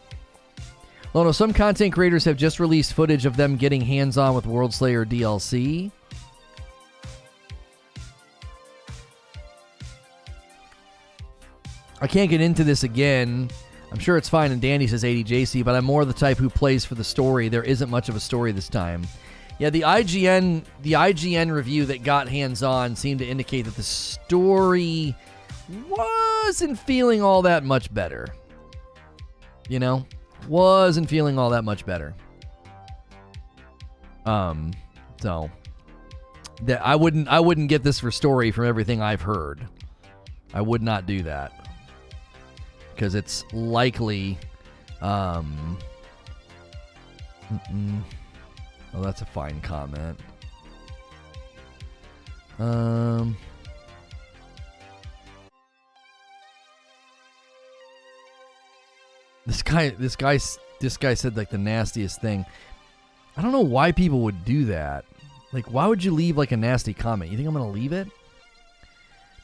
[SPEAKER 1] Lono, some content creators have just released footage of them getting hands-on with Worldslayer DLC. I can't get into this again. I'm sure it's fine, and Dandy says 80JC, but I'm more the type who plays for the story. There isn't much of a story this time. Yeah, the IGN review that got hands-on seemed to indicate that the story wasn't feeling all that much better. You know? Wasn't feeling all that much better. So that I wouldn't get this for story from everything I've heard. I would not do that. Because it's likely oh, that's a fine comment. This guy said the nastiest thing. I don't know why people would do that. Why would you leave a nasty comment? You think I'm gonna leave it?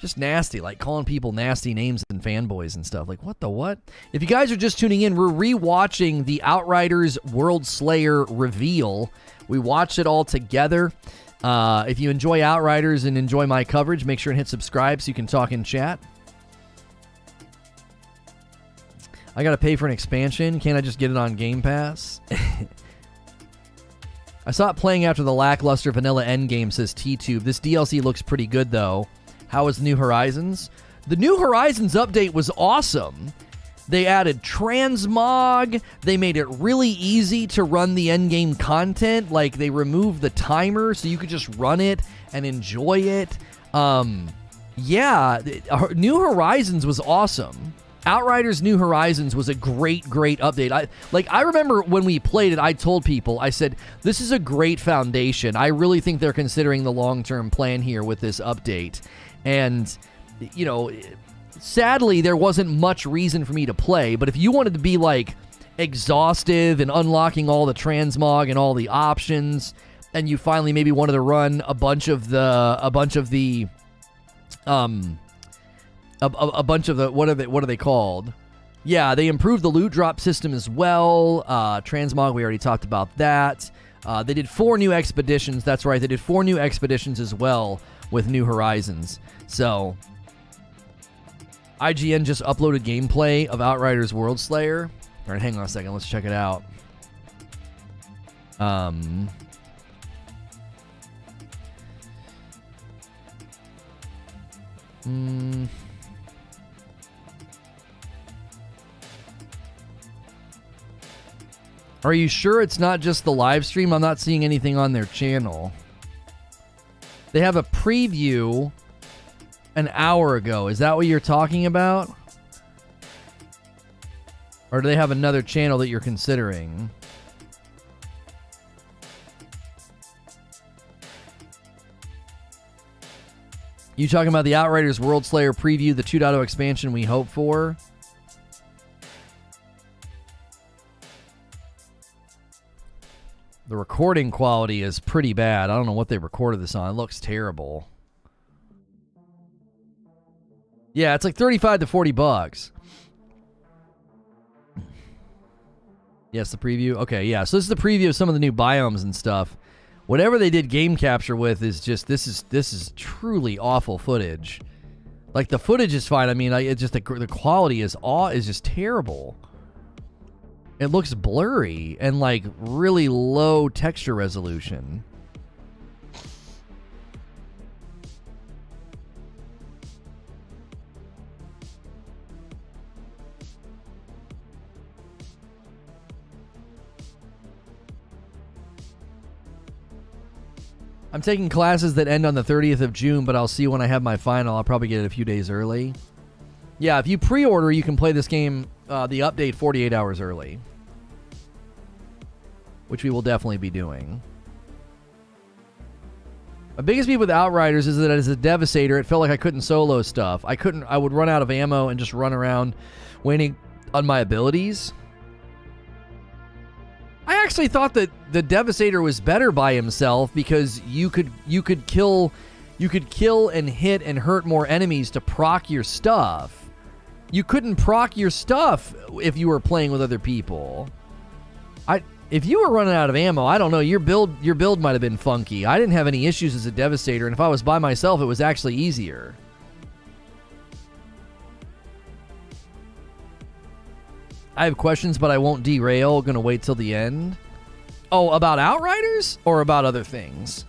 [SPEAKER 1] Just nasty, like calling people nasty names and fanboys and stuff. Like, what the what? If you guys are just tuning in, we're rewatching the Outriders Worldslayer reveal. We watched it all together. If you enjoy Outriders and enjoy my coverage, make sure and hit subscribe so you can talk in chat. I gotta pay for an expansion. Can't I just get it on Game Pass? I stopped playing after the lackluster vanilla endgame, says T-Tube. This DLC looks pretty good, though. How is New Horizons? The New Horizons update was awesome. They added transmog. They made it really easy to run the endgame content. Like, they removed the timer so you could just run it and enjoy it. Yeah, New Horizons was awesome. Outriders New Horizons was a great update. I remember when we played it, I told people, I said, this is a great foundation. I really think they're considering the long-term plan here with this update. And, you know, sadly, there wasn't much reason for me to play. But if you wanted to be, like, exhaustive and unlocking all the transmog and all the options, and you finally maybe wanted to run a bunch of the what are they called? Yeah, they improved the loot drop system as well. Transmog, we already talked about that. They did 4 new expeditions. That's right, they did 4 new expeditions as well with New Horizons. So, IGN just uploaded gameplay of Outriders Worldslayer. All right, hang on a second. Let's check it out. Are you sure it's not just the live stream? I'm not seeing anything on their channel. They have a preview an hour ago. Is that what you're talking about? Or do they have another channel that you're considering? You talking about the Outriders Worldslayer preview, the 2.0 expansion we hope for? The recording quality is pretty bad. I don't know what they recorded this on. It looks terrible. Yeah, it's like 35 to 40 bucks. Yes, the preview. Okay, yeah. So this is the preview of some of the new biomes and stuff. Whatever they did game capture with is just this is truly awful footage. Like, the footage is fine. I mean, it's just the quality is just terrible. It looks blurry and like really low texture resolution. I'm taking classes that end on the 30th of June, but I'll see when I have my final. I'll probably get it a few days early. Yeah, if you pre-order, you can play this game, the update, 48 hours early. Which we will definitely be doing. My biggest beef with Outriders is that as a Devastator, it felt like I couldn't solo stuff. I would run out of ammo and just run around waiting on my abilities. I actually thought that the Devastator was better by himself because you could kill and hit and hurt more enemies to proc your stuff. You couldn't proc your stuff if you were playing with other people. If you were running out of ammo, I don't know, your build might have been funky. I didn't have any issues as a Devastator, and if I was by myself, it was actually easier. I have questions, but I won't derail. Gonna wait till the end. Oh, about Outriders? Or about other things?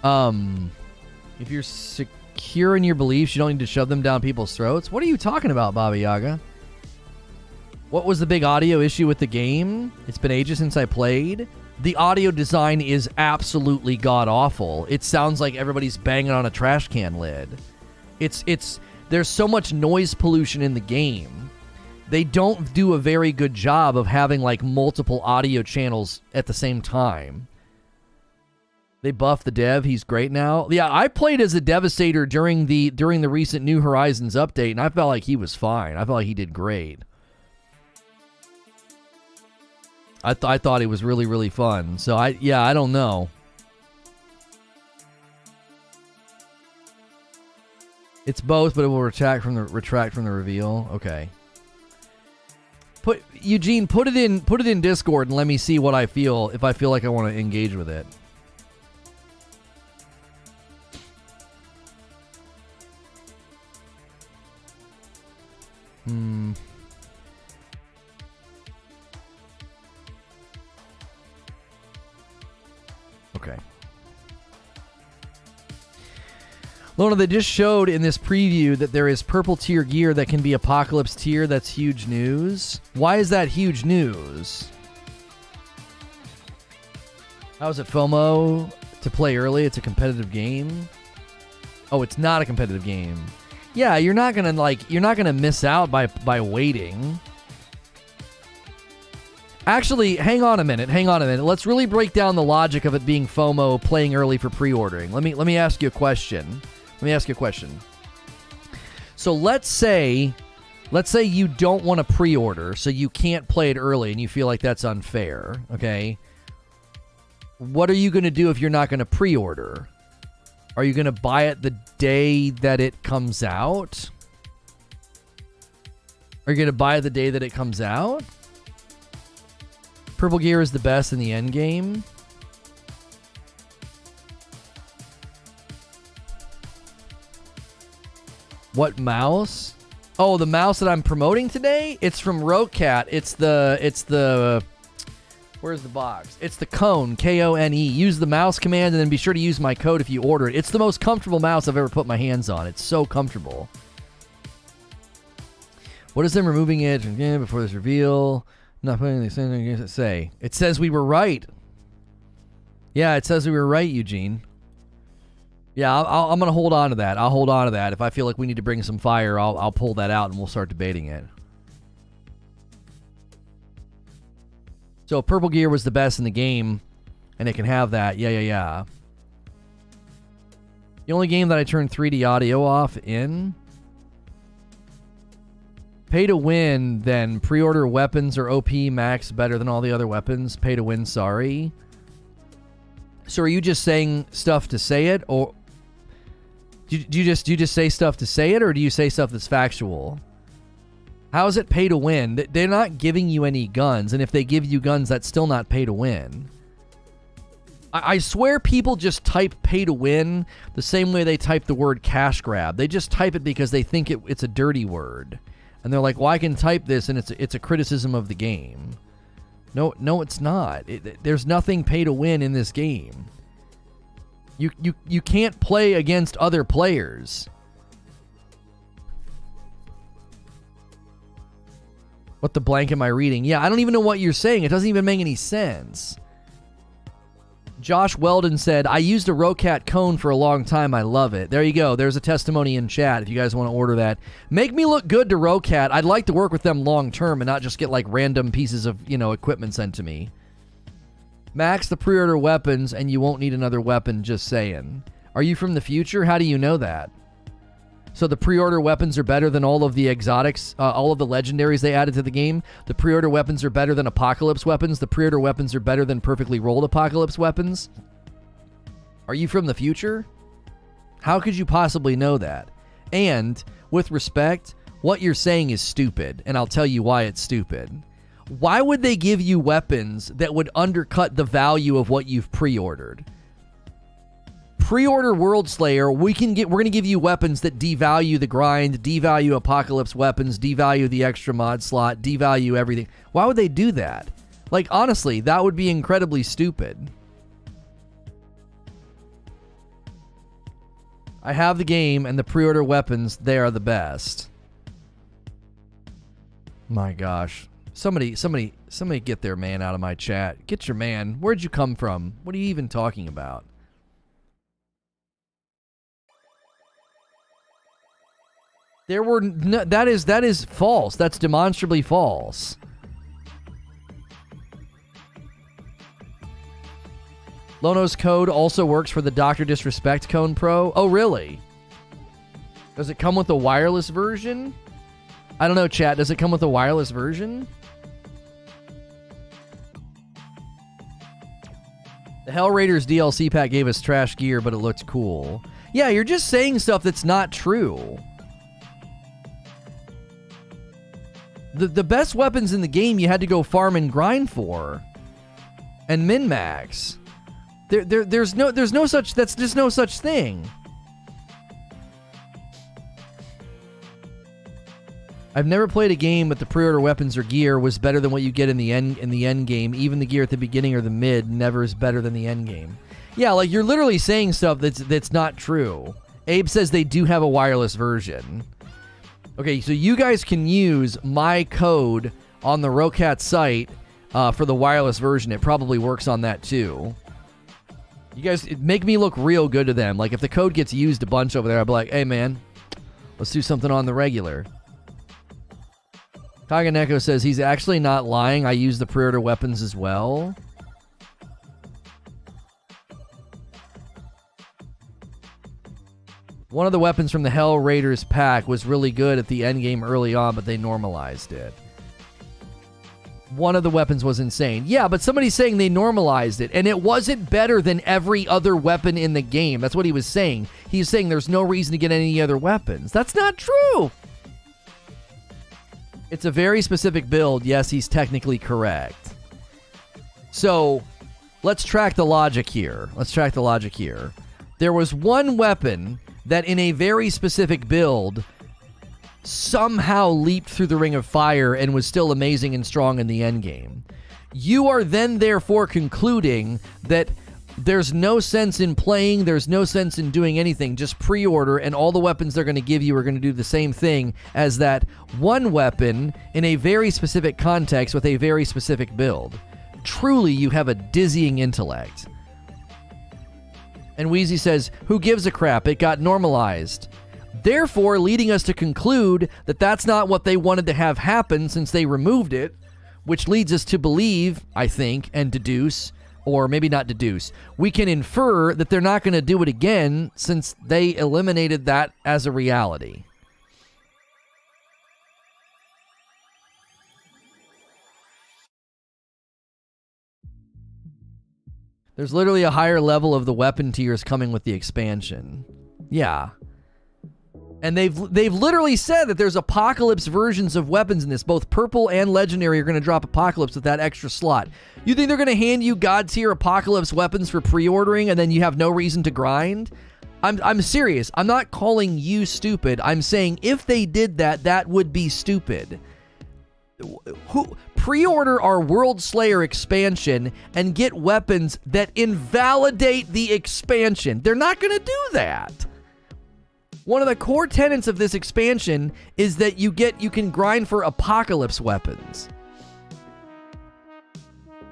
[SPEAKER 1] If you're secure in your beliefs, you don't need to shove them down people's throats. What are you talking about, Baba Yaga? What was the big audio issue with the game? It's been ages since I played. The audio design is absolutely god-awful. It sounds like everybody's banging on a trash can lid. There's so much noise pollution in the game. They don't do a very good job of having like multiple audio channels at the same time. They buffed the dev. He's great now. Yeah, I played as a Devastator during the recent New Horizons update, and I felt like he was fine. I felt like he did great. I thought it was really, really fun. So I don't know. It's both, but it will retract from the reveal. Okay. Eugene, put it in Discord and let me see what I feel if I feel like I want to engage with it. Okay. Lono, they just showed in this preview that there is purple tier gear that can be Apocalypse tier. That's huge news. Why is that huge news? How is it FOMO to play early? It's a competitive game. Oh, it's not a competitive game. Yeah, you're not gonna miss out by waiting. Actually, hang on a minute. Let's really break down the logic of it being FOMO playing early for pre-ordering. Let me ask you a question. So let's say you don't want to pre-order, so you can't play it early and you feel like that's unfair, okay? What are you going to do if you're not going to pre-order? Are you going to buy it the day that it comes out? Are you going to buy it the day that it comes out? Purple gear is the best in the endgame. What mouse? Oh, the mouse that I'm promoting today? It's from Rocat. It's the where's the box? It's the Kone, K-O-N-E. Use the mouse command and then be sure to use my code if you order it. It's the most comfortable mouse I've ever put my hands on. It's so comfortable. What is them removing it before this reveal? Not putting anything to say. It says we were right. Yeah, it says we were right, Eugene. Yeah, I'm going to hold on to that. I'll hold on to that. If I feel like we need to bring some fire, I'll pull that out and we'll start debating it. So purple gear was the best in the game, and it can have that. Yeah. The only game that I turned 3D audio off in. Pay to win, then pre-order weapons or OP max better than all the other weapons. Pay to win, sorry. So are you just saying stuff to say it, or do you just say stuff to say it, or do you say stuff that's factual? How is it pay to win? They're not giving you any guns, and if they give you guns, that's still not pay to win. I swear people just type pay to win the same way they type the word cash grab. They just type it because they think it's a dirty word. And they're like, well, I can type this, and it's a criticism of the game. No, it's not. There's nothing pay to win in this game. You can't play against other players. What the blank am I reading? Yeah, I don't even know what you're saying. It doesn't even make any sense. Josh Weldon said, I used a Rocat Kone for a long time. I love it. There you go. There's a testimony in chat if you guys want to order that. Make me look good to Rocat. I'd like to work with them long term and not just get like random pieces of, equipment sent to me. Max the pre-order weapons and you won't need another weapon, just saying. Are you from the future? How do you know that? So the pre-order weapons are better than all of the exotics, all of the legendaries they added to the game. The pre-order weapons are better than Apocalypse weapons. The pre-order weapons are better than perfectly rolled Apocalypse weapons. Are you from the future? How could you possibly know that? And, with respect, what you're saying is stupid, and I'll tell you why it's stupid. Why would they give you weapons that would undercut the value of what you've pre-ordered? Pre-order Worldslayer, we're going to give you weapons that devalue the grind, devalue Apocalypse weapons, devalue the extra mod slot, devalue everything. Why would they do that? Like, honestly, that would be incredibly stupid. I have the game and the pre-order weapons, they are the best. My gosh. Somebody get their man out of my chat. Get your man. Where'd you come from? What are you even talking about? There were no, that is false. That's demonstrably false. Lono's code also works for the Dr. Disrespect Kone Pro. Oh, really? Does it come with a wireless version? I don't know, chat. Does it come with a wireless version? The Hell Raiders DLC pack gave us trash gear, but it looks cool. Yeah, you're just saying stuff that's not true. The best weapons in the game you had to go farm and grind for. And min-max. There's no such, that's just no such thing. I've never played a game but the pre-order weapons or gear was better than what you get in the end game. Even the gear at the beginning or the mid never is better than the end game. Yeah, like you're literally saying stuff that's not true. Abe says they do have a wireless version. Okay, so you guys can use my code on the Rocat site for the wireless version. It probably works on that too. You guys make me look real good to them. Like if the code gets used a bunch over there, I'll be like, hey man, let's do something on the regular. Kaganeko says he's actually not lying. I use the pre-order weapons as well. One of the weapons from the Hell Raiders pack was really good at the end game early on, but they normalized it. One of the weapons was insane. Yeah, but somebody's saying they normalized it, and it wasn't better than every other weapon in the game. That's what he was saying. He's saying there's no reason to get any other weapons. That's not true. It's a very specific build. Yes, he's technically correct. So, let's track the logic here. There was one weapon that in a very specific build somehow leaped through the ring of fire and was still amazing and strong in the end game. You are then therefore concluding that there's no sense in playing, there's no sense in doing anything, just pre-order and all the weapons they're going to give you are going to do the same thing as that one weapon in a very specific context with a very specific build. Truly, you have a dizzying intellect. And Wheezy says, who gives a crap? It got normalized. Therefore, leading us to conclude that that's not what they wanted to have happen since they removed it, which leads us to believe, I think, and deduce, or maybe not deduce, we can infer that they're not going to do it again since they eliminated that as a reality. There's literally a higher level of the weapon tiers coming with the expansion. Yeah. And they've literally said that there's Apocalypse versions of weapons in this. Both Purple and Legendary are going to drop Apocalypse with that extra slot. You think they're going to hand you God tier Apocalypse weapons for pre-ordering and then you have no reason to grind? I'm serious. I'm not calling you stupid. I'm saying if they did that, that would be stupid. Who pre-order our Worldslayer expansion and get weapons that invalidate the expansion? They're not going to do that. One of the core tenets of this expansion is that you can grind for Apocalypse weapons.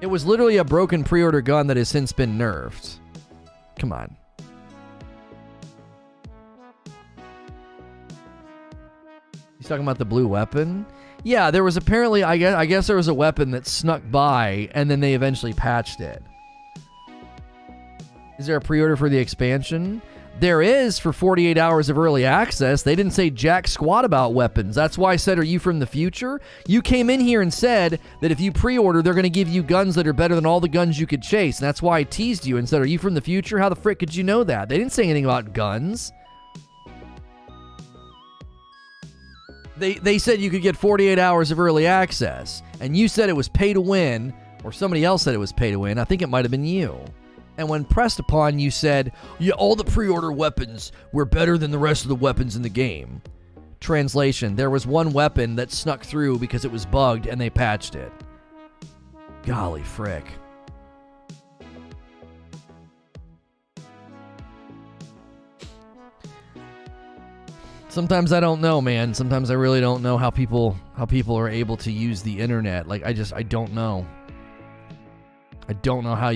[SPEAKER 1] It was literally a broken pre-order gun that has since been nerfed. Come on. He's talking about the blue weapon? Yeah, there was apparently, I guess there was a weapon that snuck by, and then they eventually patched it. Is there a pre-order for the expansion? There is for 48 hours of early access. They didn't say jack squat about weapons. That's why I said, are you from the future? You came in here and said that if you pre-order, they're going to give you guns that are better than all the guns you could chase. And that's why I teased you and said, are you from the future? How the frick could you know that? They didn't say anything about guns. They said you could get 48 hours of early access, and you said it was pay to win, or somebody else said it was pay to win. I think it might have been you. And when pressed upon, you said, yeah, all the pre-order weapons were better than the rest of the weapons in the game. Translation, there was one weapon that snuck through because it was bugged, and they patched it. Golly frick. Sometimes I don't know, man. Sometimes I really don't know how people are able to use the internet. Like I don't know. I don't know how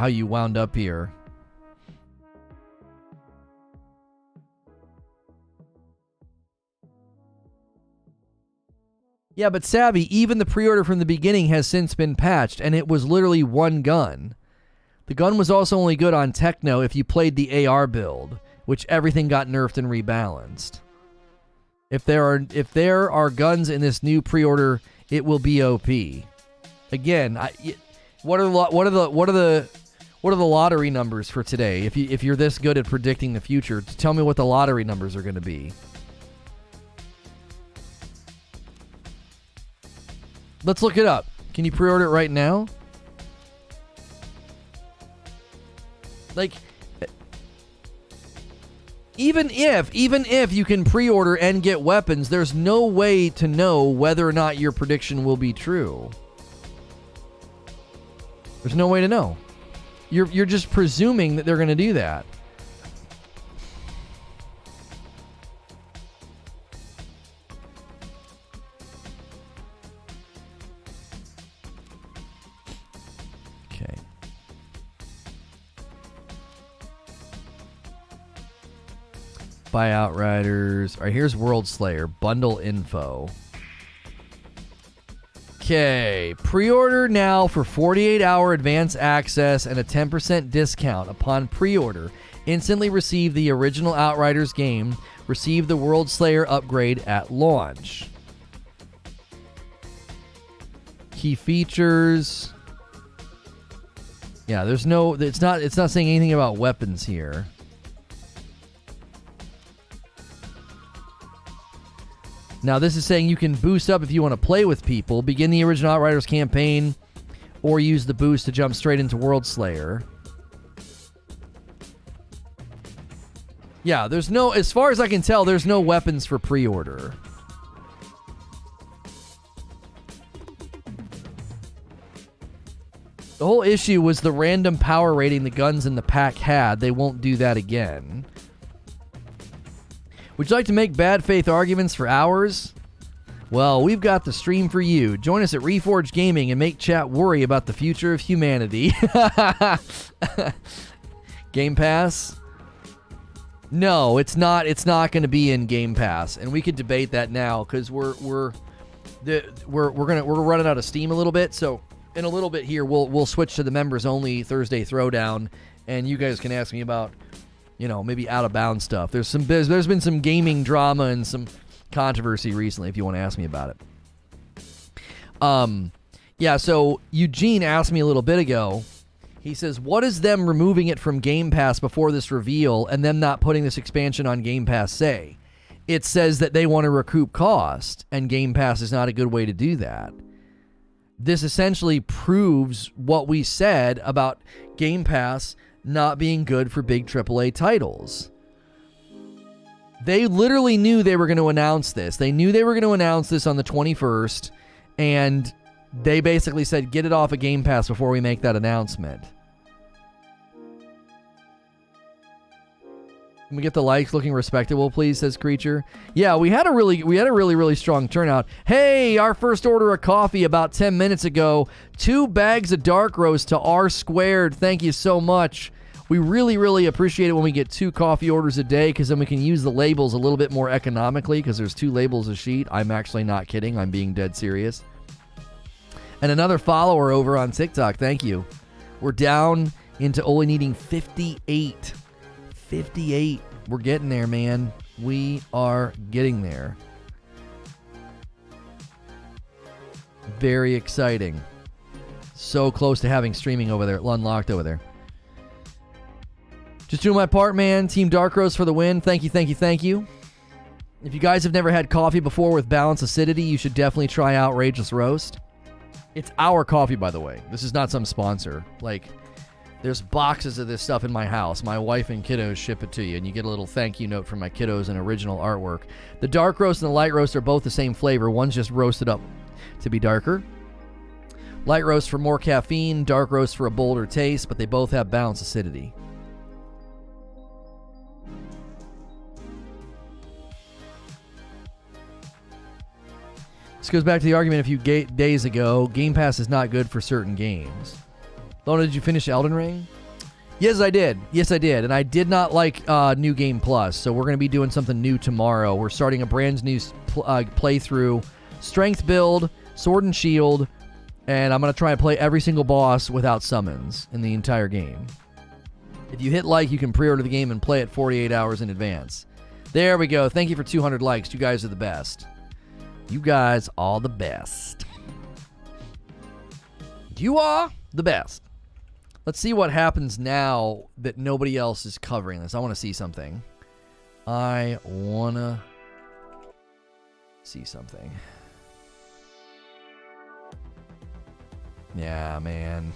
[SPEAKER 1] you wound up here. Yeah, but Savvy, even the pre-order from the beginning has since been patched, and it was literally one gun. The gun was also only good on Techno if you played the AR build, which everything got nerfed and rebalanced. If there are guns in this new pre-order, it will be OP. Again, what are What are the lottery numbers for today? If you're this good at predicting the future, tell me what the lottery numbers are going to be. Let's look it up. Can you pre-order it right now? Like, even if you can pre-order and get weapons, there's no way to know whether or not your prediction will be true. There's no way to know. You're just presuming that they're going to do that. Okay. Buy Outriders. All right, here's Worldslayer. Bundle info. Okay, pre-order now for 48-hour advance access and a 10% discount upon pre-order. Instantly receive the original Outriders game. Receive the Worldslayer upgrade at launch. Key features. Yeah, there's no. It's not saying anything about weapons here. Now, this is saying you can boost up if you want to play with people, begin the original Outriders campaign, or use the boost to jump straight into Worldslayer. Yeah, there's no, as far as I can tell, there's no weapons for pre-order. The whole issue was the random power rating the guns in the pack had. They won't do that again. Would you like to make bad faith arguments for hours? Well, we've got the stream for you. Join us at Reforge Gaming and make chat worry about the future of humanity. Game Pass? No, it's not. It's not going to be in Game Pass, and we could debate that now because we're running out of steam a little bit. So in a little bit here, we'll switch to the members only Thursday Throwdown, and you guys can ask me about, you know, maybe out of bounds stuff. There's been some gaming drama and some controversy recently if you want to ask me about it. Yeah, so Eugene asked me a little bit ago. He says, what is them removing it from Game Pass before this reveal and them not putting this expansion on Game Pass say? It says that they want to recoup cost, and Game Pass is not a good way to do that. This essentially proves what we said about Game Pass not being good for big AAA titles. They literally knew they were going to announce this. They knew they were going to announce this on the 21st, and they basically said, get it off of Game Pass before we make that announcement. Can we get the likes looking respectable, please, says Creature. Yeah, we had a really strong turnout. Hey, our first order of coffee about 10 minutes ago. 2 bags of dark roast to R squared. Thank you so much. We really appreciate it when we get 2 coffee orders a day, because then we can use the labels a little bit more economically, because there's 2 labels a sheet. I'm actually not kidding. I'm being dead serious. And another follower over on TikTok. Thank you. We're down into only needing 58. 58. We're getting there, man. We are getting there. Very exciting. So close to having streaming over there, unlocked over there. Just doing my part, man. Team Dark Roast for the win. Thank you. If you guys have never had coffee before with balanced acidity, you should definitely try Outrageous Roast. It's our coffee, by the way. This is not some sponsor. Like, there's boxes of this stuff in my house. My wife and kiddos ship it to you, and you get a little thank you note from my kiddos and original artwork. The dark roast and the light roast are both the same flavor. One's just roasted up to be darker. Light roast for more caffeine, dark roast for a bolder taste, but they both have balanced acidity. This goes back to the argument a few days ago. Game Pass is not good for certain games. Lono, did you finish Elden Ring? Yes, I did. And I did not like New Game Plus, so we're going to be doing something new tomorrow. We're starting a brand new playthrough. Strength build, sword and shield, and I'm going to try and play every single boss without summons in the entire game. If you hit like, you can pre-order the game and play it 48 hours in advance. There we go. Thank you for 200 likes. You guys are the best. You guys are the best. You are the best. Let's see what happens now that nobody else is covering this. I want to see something. I want to see something. Yeah, man.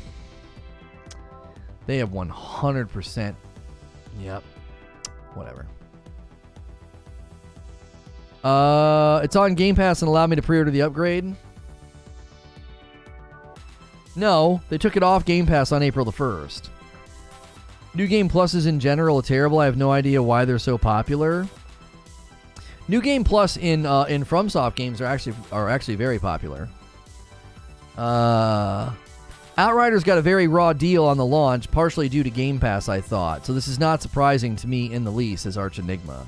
[SPEAKER 1] They have 100%. Yep. Whatever. It's on Game Pass and allowed me to pre-order the upgrade. No, they took it off Game Pass on April the 1st. New Game Pluses in general are terrible. I have no idea why they're so popular. New Game Plus in FromSoft games are actually very popular. Outriders got a very raw deal on the launch, partially due to Game Pass, I thought. So this is not surprising to me in the least, says Arch Enigma.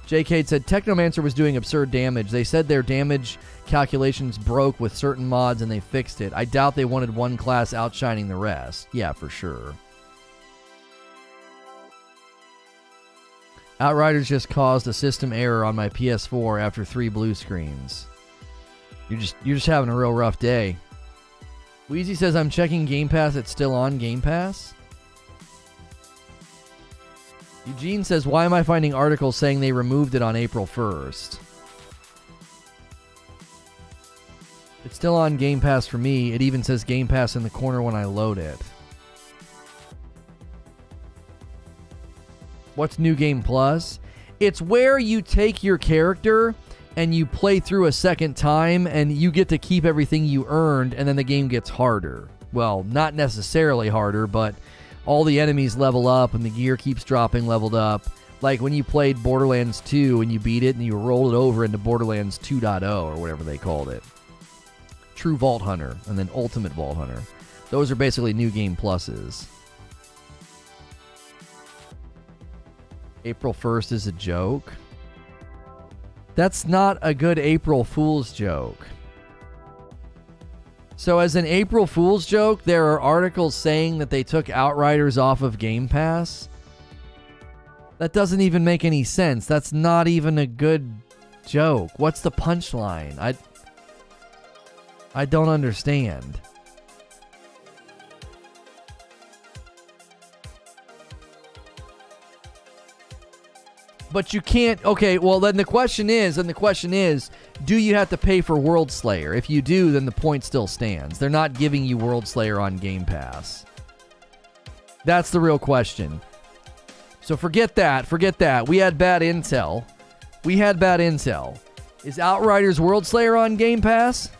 [SPEAKER 1] JK said Technomancer was doing absurd damage. They said their damage calculations broke with certain mods and they fixed it. I doubt they wanted one class outshining the rest. Yeah, for sure. Outriders just caused a system error on my PS4 after 3 blue screens. You're just having a real rough day. Wheezy says I'm checking Game Pass. It's still on Game Pass. Eugene says, why am I finding articles saying they removed it on April 1st? It's still on Game Pass for me. It even says Game Pass in the corner when I load it. What's New Game Plus? It's where you take your character and you play through a second time and you get to keep everything you earned and then the game gets harder. Well, not necessarily harder, but all the enemies level up and the gear keeps dropping leveled up. Like when you played Borderlands 2 and you beat it and you rolled it over into Borderlands 2.0 or whatever they called it. True Vault Hunter and then Ultimate Vault Hunter. Those are basically New Game Pluses. April 1st is a joke. That's not a good April Fool's joke. So as an April Fool's joke, there are articles saying that they took Outriders off of Game Pass. That doesn't even make any sense. That's not even a good joke. What's the punchline? I don't understand. But you can't. Okay, well then the question is, do you have to pay for Worldslayer? If you do, then the point still stands. They're not giving you Worldslayer on Game Pass. That's the real question. So forget that. We had bad intel. Is Outriders Worldslayer on Game Pass?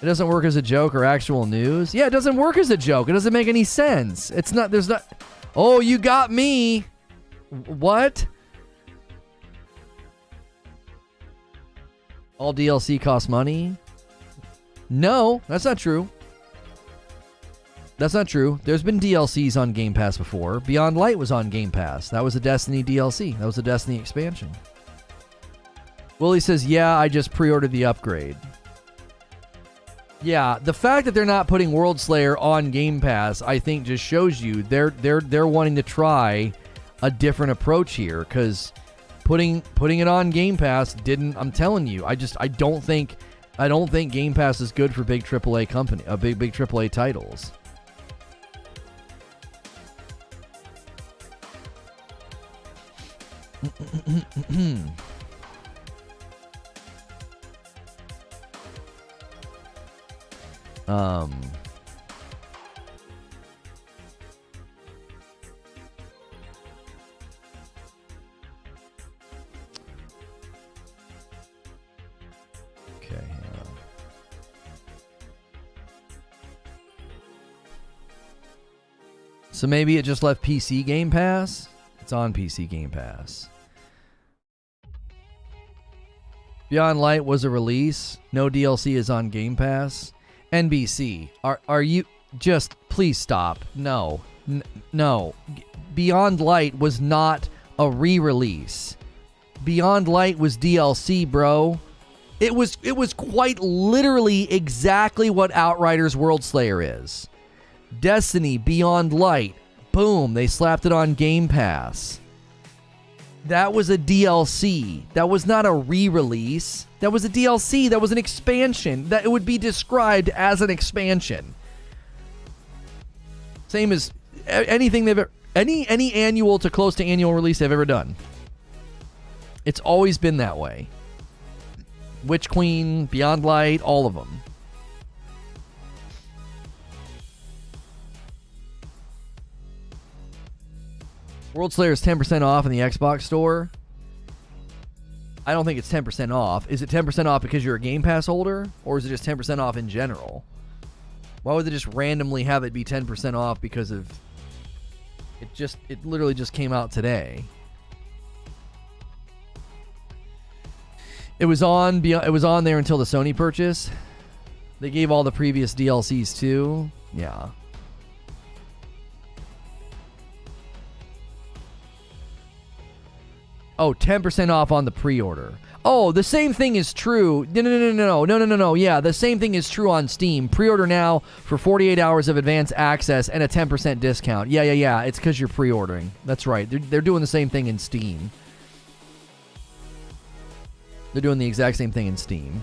[SPEAKER 1] It doesn't work as a joke or actual news? Yeah, it doesn't work as a joke. It doesn't make any sense. There's not... Oh, you got me. What? All DLC costs money? No, that's not true. There's been DLCs on Game Pass before. Beyond Light was on Game Pass. That was a Destiny DLC. That was a Destiny expansion. Willie says, yeah, I just pre-ordered the upgrade. Yeah, the fact that they're not putting Worldslayer on Game Pass, I think, just shows you they're wanting to try a different approach here. Because putting it on Game Pass didn't. I'm telling you, I don't think Game Pass is good for big AAA company, big AAA titles. Okay. So maybe it just left PC Game Pass? It's on PC Game Pass. Beyond Light was a release. No DLC is on Game Pass. NBC, are you just please stop? No. No. Beyond Light was not a re-release. Beyond Light was DLC, bro. It was quite literally exactly what Outriders Worldslayer is. Destiny, Beyond Light. Boom, they slapped it on Game Pass. That was a DLC. That was not a re-release. That was a DLC. That was an expansion. That it would be described as an expansion. Same as anything they've ever, any annual to close to annual release they've ever done. It's always been that way. Witch Queen, Beyond Light, all of them. Worldslayer is 10% off in the Xbox store. I don't think it's 10% off. Is it 10% off because you're a Game Pass holder? Or is it just 10% off in general? Why would they just randomly have it be 10% off because of... It literally just came out today. It was on there until the Sony purchase. They gave all the previous DLCs too. Yeah. Oh, 10% off on the pre-order. Oh, the same thing is true. No. Yeah, the same thing is true on Steam. Pre-order now for 48 hours of advance access and a 10% discount. Yeah. It's because you're pre-ordering. That's right. They're doing the same thing in Steam. They're doing the exact same thing in Steam.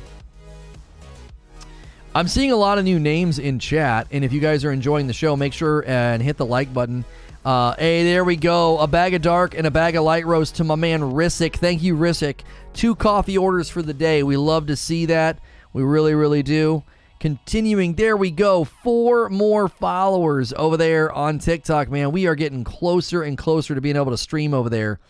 [SPEAKER 1] I'm seeing a lot of new names in chat, and if you guys are enjoying the show, make sure and hit the like button. Hey, there we go. A bag of dark and a bag of light roast to my man Rissick. Thank you, Rissick. 2 coffee orders for the day. We love to see that. We really, really do. Continuing, there we go. 4 more followers over there on TikTok, man. We are getting closer and closer to being able to stream over there.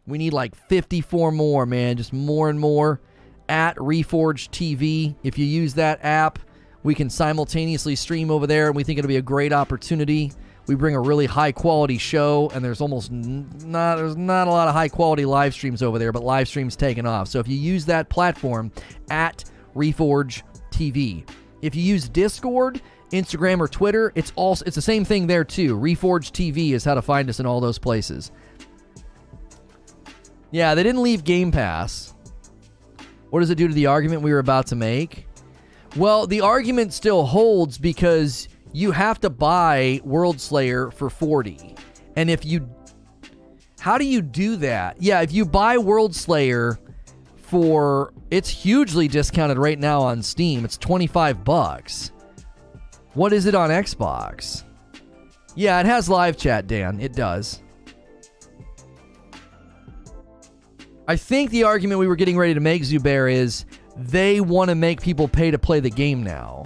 [SPEAKER 1] We need like 54 more, man. Just more and more. At Reforge TV. If you use that app, we can simultaneously stream over there, and we think it'll be a great opportunity. We bring a really high-quality show, and there's not a lot of high-quality live streams over there, but live streams taking off. So if you use that platform, at Reforge TV. If you use Discord, Instagram, or Twitter, it's the same thing there too. Reforge TV is how to find us in all those places. Yeah, they didn't leave Game Pass. What does it do to the argument we were about to make? Well, the argument still holds because you have to buy Worldslayer for $40. And how do you do that? Yeah, if you buy Worldslayer it's hugely discounted right now on Steam. It's $25. What is it on Xbox? Yeah, it has live chat, Dan. It does. I think the argument we were getting ready to make, Zubair, is they want to make people pay to play the game now.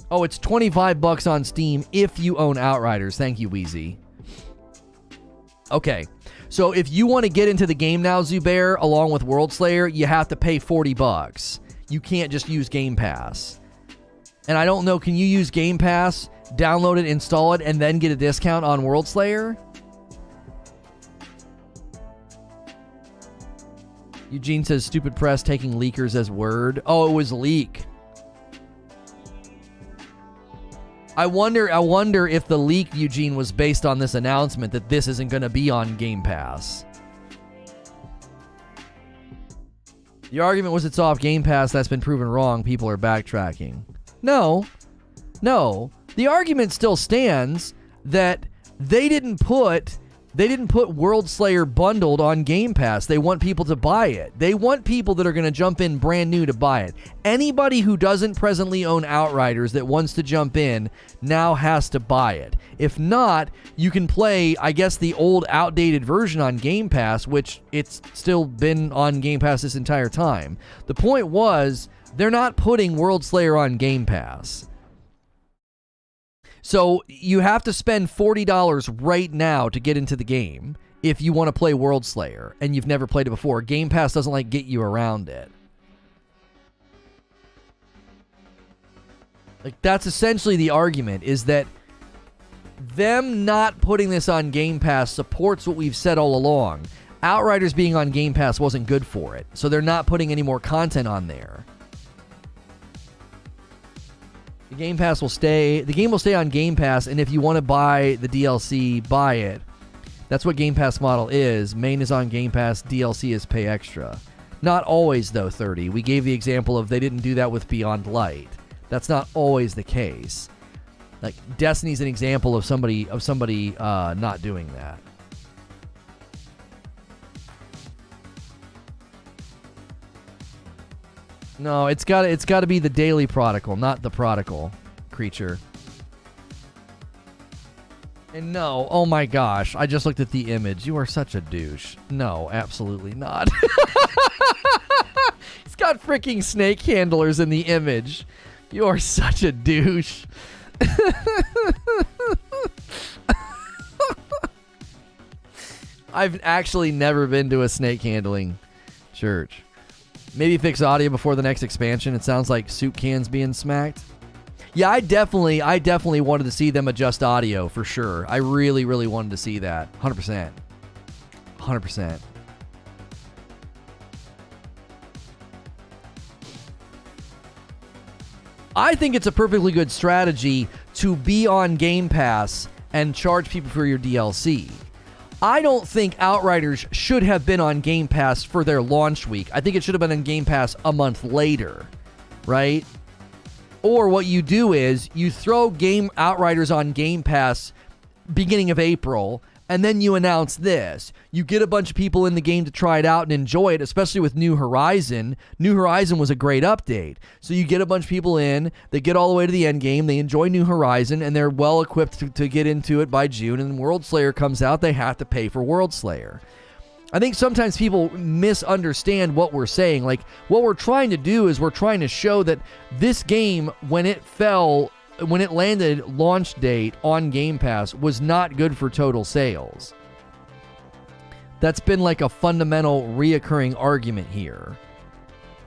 [SPEAKER 1] Oh, it's $25 on Steam if you own Outriders. Thank you, Wheezy. Okay, so if you want to get into the game now, Zubair, along with Worldslayer, you have to pay $40. You can't just use Game Pass. And I don't know, can you use Game Pass, download it, install it, and then get a discount on Worldslayer? Eugene says, stupid press taking leakers as word. Oh, it was leak. I wonder if the leak, Eugene, was based on this announcement that this isn't going to be on Game Pass. The argument was it's off Game Pass. That's been proven wrong. People are backtracking. No. The argument still stands that they didn't put Worldslayer bundled on Game Pass. They want people to buy it. They want people that are going to jump in brand new to buy it. Anybody who doesn't presently own Outriders that wants to jump in now has to buy it. If not, you can play, I guess, the old outdated version on Game Pass, which it's still been on Game Pass this entire time. The point was, they're not putting Worldslayer on Game Pass. So you have to spend $40 right now to get into the game if you want to play Worldslayer and you've never played it before. Game Pass doesn't get you around it. That's essentially the argument, is that them not putting this on Game Pass supports what we've said all along. Outriders being on Game Pass wasn't good for it, so they're not putting any more content on there. The Game will stay on Game Pass, and if you want to buy the DLC, buy it. That's what Game Pass model is. Main is on Game Pass, DLC is pay extra. Not always, though, 30. We gave the example of they didn't do that with Beyond Light. That's not always the case. Destiny's an example of somebody not doing that. No, it's got to be the Daily Prodigal, not the Prodigal creature. And no, oh my gosh, I just looked at the image. You are such a douche. No, absolutely not. He's got freaking snake handlers in the image. You are such a douche. I've actually never been to a snake handling church. Maybe fix audio before the next expansion. It sounds like soup cans being smacked. Yeah, I definitely wanted to see them adjust audio for sure. I really, really wanted to see that. 100%. 100%. I think it's a perfectly good strategy to be on Game Pass and charge people for your DLC. I don't think Outriders should have been on Game Pass for their launch week. I think it should have been on Game Pass a month later, right? Or what you do is you throw Outriders on Game Pass beginning of April, and then you announce this. You get a bunch of people in the game to try it out and enjoy it, especially with New Horizon. New Horizon was a great update. So you get a bunch of people in, they get all the way to the end game, they enjoy New Horizon, and they're well equipped to get into it by June, and Worldslayer comes out, they have to pay for Worldslayer. I think sometimes people misunderstand what we're saying. Like, what we're trying to do is we're trying to show that this game, when it landed launch date on Game Pass, was not good for total sales. That's been like a fundamental reoccurring argument here.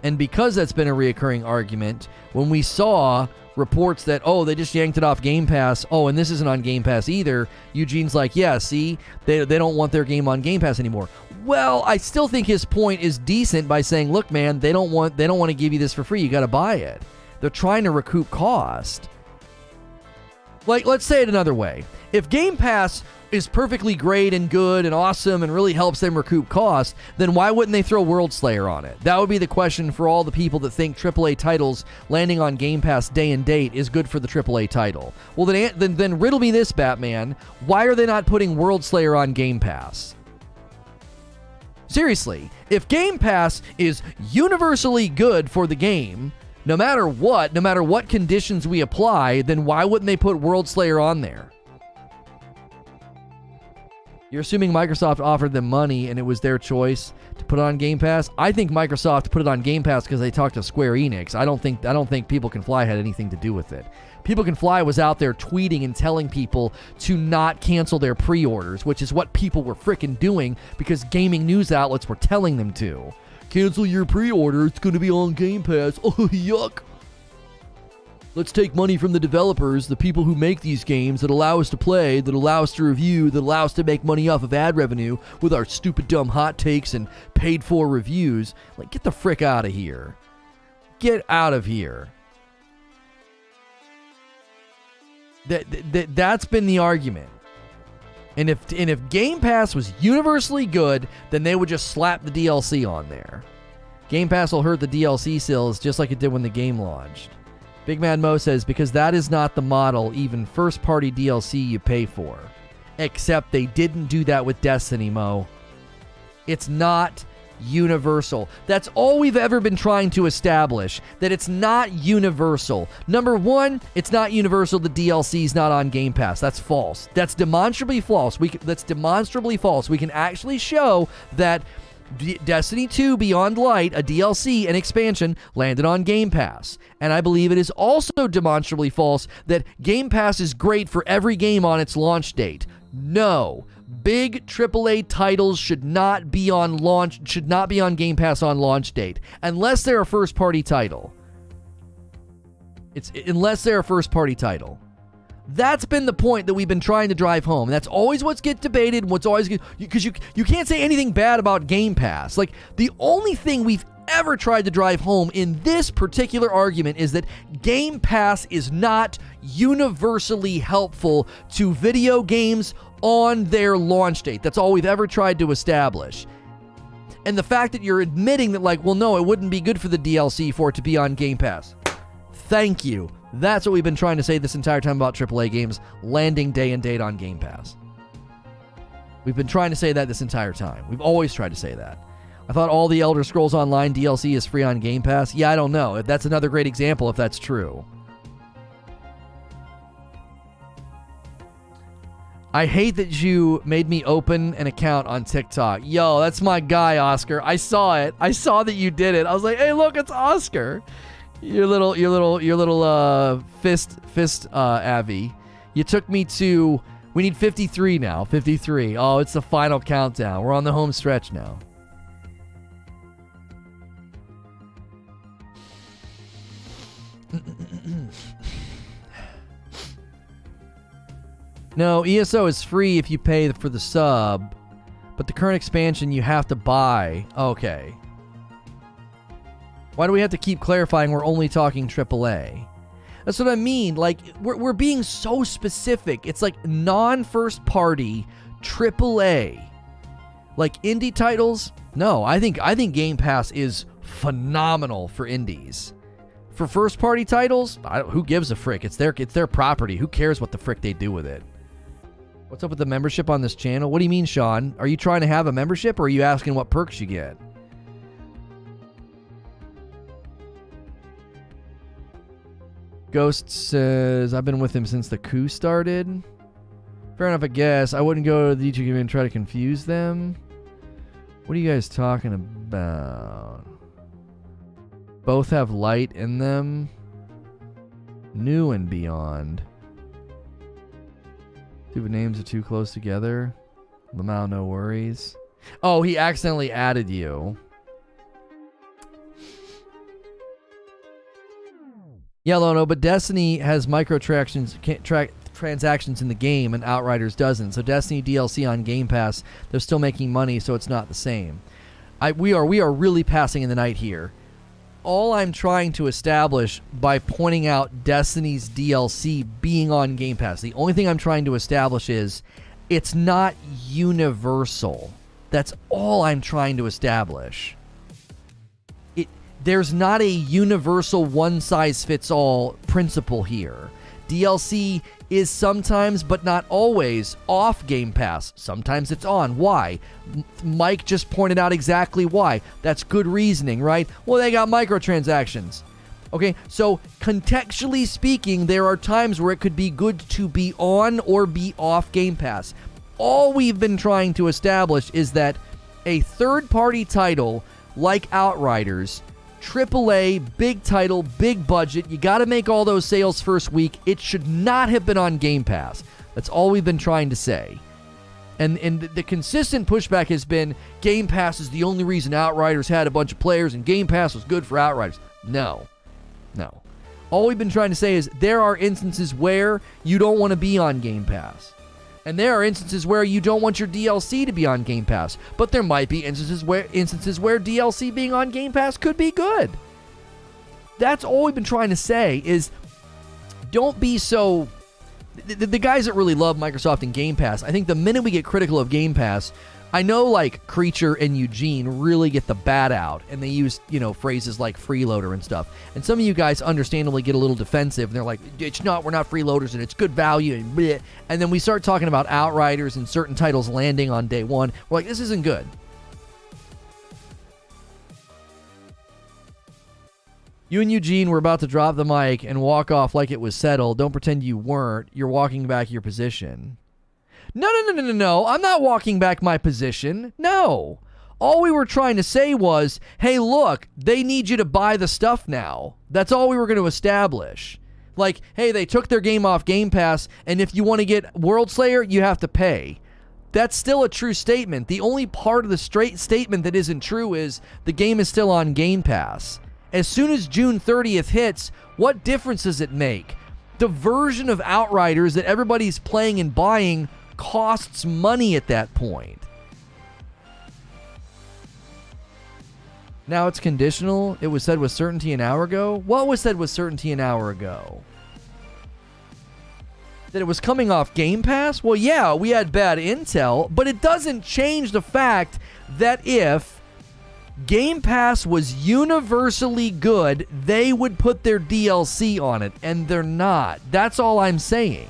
[SPEAKER 1] And because that's been a reoccurring argument, when we saw reports that, oh, they just yanked it off Game Pass, oh, and this isn't on Game Pass either, Eugene's like, yeah, see, they don't want their game on Game Pass anymore. Well, I still think his point is decent by saying, look, man, they don't want to give you this for free. You got to buy it. They're trying to recoup cost. Like, let's say it another way. If Game Pass is perfectly great and good and awesome and really helps them recoup costs, then why wouldn't they throw Worldslayer on it? That would be the question for all the people that think AAA titles landing on Game Pass day and date is good for the AAA title. Well, then riddle me this, Batman. Why are they not putting Worldslayer on Game Pass? Seriously, if Game Pass is universally good for the game, no matter what conditions we apply, then why wouldn't they put Worldslayer on there? You're assuming Microsoft offered them money and it was their choice to put it on Game Pass? I think Microsoft put it on Game Pass because they talked to Square Enix. I don't think People Can Fly had anything to do with it. People Can Fly was out there tweeting and telling people to not cancel their pre-orders, which is what people were frickin' doing because gaming news outlets were telling them to. Cancel your pre-order, it's going to be on Game Pass. Oh, yuck. Let's take money from the developers, the people who make these games that allow us to play, that allow us to review, that allow us to make money off of ad revenue with our stupid dumb hot takes and paid for reviews. Like, get the frick out of here. Get out of here. That's been the argument. And if Game Pass was universally good, then they would just slap the DLC on there. Game Pass will hurt the DLC sales just like it did when the game launched. Big Mad Mo says, because that is not the model, even first-party DLC you pay for. Except they didn't do that with Destiny, Mo. It's not universal. That's all we've ever been trying to establish, that it's not universal. Number one, it's not universal. The DLC's not on Game Pass. That's false. That's demonstrably false. That's demonstrably false. We can actually show that Destiny 2 Beyond Light, a DLC and expansion, landed on Game Pass. And I believe it is also demonstrably false that Game Pass is great for every game on its launch date. No. Big AAA titles should not be on Game Pass on launch date unless they're a first-party title. Unless they're a first-party title. That's been the point that we've been trying to drive home. That's always what's get debated, what's always get, because you can't say anything bad about Game Pass. Like, the only thing we've ever tried to drive home in this particular argument is that Game Pass is not universally helpful to video games on their launch date. That's all we've ever tried to establish. And the fact that you're admitting that, like, well, no, it wouldn't be good for the DLC for it to be on Game Pass. Thank you. That's what we've been trying to say this entire time about AAA games landing day and date on Game Pass. We've been trying to say that this entire time. We've always tried to say that. I thought all the Elder Scrolls Online DLC is free on Game Pass. Yeah, I don't know. That's another great example if that's true. I hate that you made me open an account on TikTok. Yo, that's my guy, Oscar. I saw it. I saw that you did it. I was like, hey, look, it's Oscar. Your little fist Avi. You took me to. We need 53 now. 53. Oh, it's the final countdown. We're on the home stretch now. No, ESO is free if you pay for the sub, but the current expansion you have to buy. Okay. Why do we have to keep clarifying we're only talking AAA? That's what I mean. Like, we're being so specific. It's like non-first party AAA. Like indie titles? No, I think Game Pass is phenomenal for indies. For first party titles, who gives a frick? It's their property. Who cares what the frick they do with it? What's up with the membership on this channel? What do you mean, Sean? Are you trying to have a membership, or are you asking what perks you get? Ghost says, I've been with him since the coup started. Fair enough, I guess. I wouldn't go to the YouTube game and try to confuse them. What are you guys talking about? Both have light in them. New and beyond. Two names are too close together. Lamau, no worries. Oh, he accidentally added you. Yeah, Lono, but Destiny has transactions in the game and Outriders doesn't. So Destiny DLC on Game Pass, they're still making money, so it's not the same. We are really passing in the night here. All I'm trying to establish by pointing out Destiny's DLC being on Game Pass, the only thing I'm trying to establish is it's not universal. That's all I'm trying to establish. There's not a universal one-size-fits-all principle here. DLC is sometimes, but not always, off Game Pass. Sometimes it's on. Why? Mike just pointed out exactly why. That's good reasoning, right? Well, they got microtransactions. Okay, so contextually speaking, there are times where it could be good to be on or be off Game Pass. All we've been trying to establish is that a third-party title like Outriders, AAA, big title, big budget, you got to make all those sales first week. It should not have been on Game Pass. That's all we've been trying to say. And the consistent pushback has been Game Pass is the only reason Outriders had a bunch of players and Game Pass was good for Outriders. No. All we've been trying to say is there are instances where you don't want to be on Game Pass. And there are instances where you don't want your DLC to be on Game Pass. But there might be instances where DLC being on Game Pass could be good. That's all we've been trying to say is don't be so... The guys that really love Microsoft and Game Pass, I think the minute we get critical of Game Pass, I know like Creature and Eugene really get the bat out and they use, phrases like freeloader and stuff. And some of you guys understandably get a little defensive and they're like, we're not freeloaders and it's good value and bleh. And then we start talking about Outriders and certain titles landing on day one. We're like, this isn't good. You and Eugene were about to drop the mic and walk off like it was settled. Don't pretend you weren't. You're walking back your position. No. I'm not walking back my position. No. All we were trying to say was, hey, look, they need you to buy the stuff now. That's all we were going to establish. Like, hey, they took their game off Game Pass, and if you want to get Worldslayer, you have to pay. That's still a true statement. The only part of the straight statement that isn't true is the game is still on Game Pass. As soon as June 30th hits, what difference does it make? The version of Outriders that everybody's playing and buying costs money at that point. Now it's conditional. It was said with certainty an hour ago. What was said with certainty an hour ago? That it was coming off Game Pass? Well, yeah, we had bad intel, but it doesn't change the fact that if Game Pass was universally good, they would put their DLC on it, and they're not. That's all I'm saying.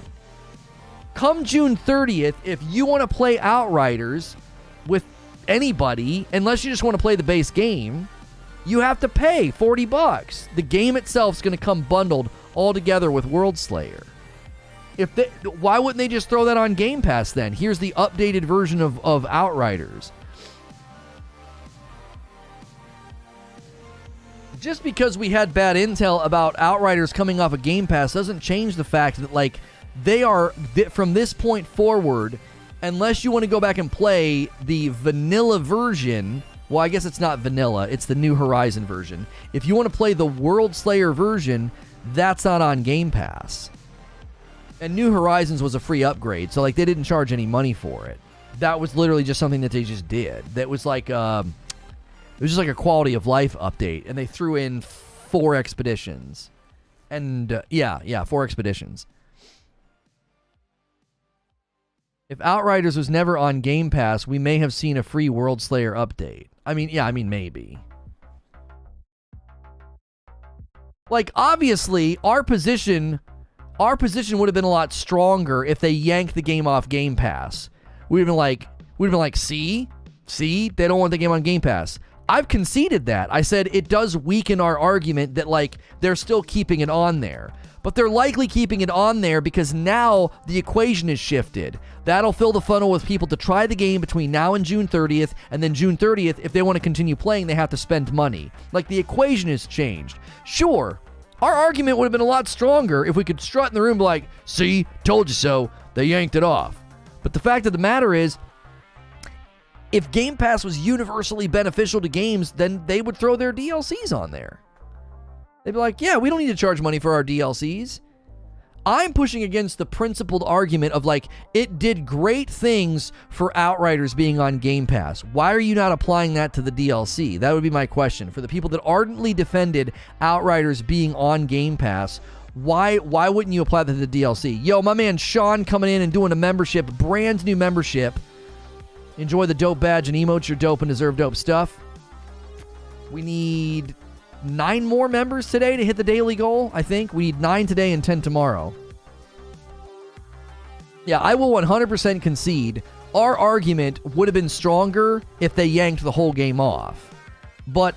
[SPEAKER 1] Come June 30th, if you want to play Outriders with anybody, unless you just want to play the base game, you have to pay $40. The game itself is going to come bundled all together with Worldslayer. Why wouldn't they just throw that on Game Pass then? Here's the updated version of Outriders. Just because we had bad intel about Outriders coming off of Game Pass doesn't change the fact that, like, they are, from this point forward, unless you want to go back and play the vanilla version, well, I guess it's not vanilla, it's the New Horizon version. If you want to play the Worldslayer version, that's not on Game Pass. And New Horizons was a free upgrade, so, like, they didn't charge any money for it. That was literally just something that they just did. That was like, it was just like a quality of life update, and they threw in 4 expeditions. And, 4 expeditions. If Outriders was never on Game Pass, we may have seen a free Worldslayer update. I mean, maybe. Like, obviously, our position would have been a lot stronger if they yanked the game off Game Pass. We'd have been like, see, they don't want the game on Game Pass. I've conceded that. I said it does weaken our argument that, like, they're still keeping it on there. But they're likely keeping it on there because now the equation is shifted. That'll fill the funnel with people to try the game between now and June 30th, and then June 30th, if they want to continue playing, they have to spend money. Like, the equation has changed. Sure, our argument would have been a lot stronger if we could strut in the room and be like, see, told you so, they yanked it off. But the fact of the matter is, if Game Pass was universally beneficial to games, then they would throw their DLCs on there. They'd be like, yeah, we don't need to charge money for our DLCs. I'm pushing against the principled argument of, like, it did great things for Outriders being on Game Pass. Why are you not applying that to the DLC? That would be my question. For the people that ardently defended Outriders being on Game Pass, why wouldn't you apply that to the DLC? Yo, my man Sean coming in and doing a membership, brand new membership. Enjoy the dope badge and emotes. You're dope and deserve dope stuff. We need 9 more members today to hit the daily goal, I think. We need 9 today and 10 tomorrow. Yeah, I will 100% concede our argument would have been stronger if they yanked the whole game off. But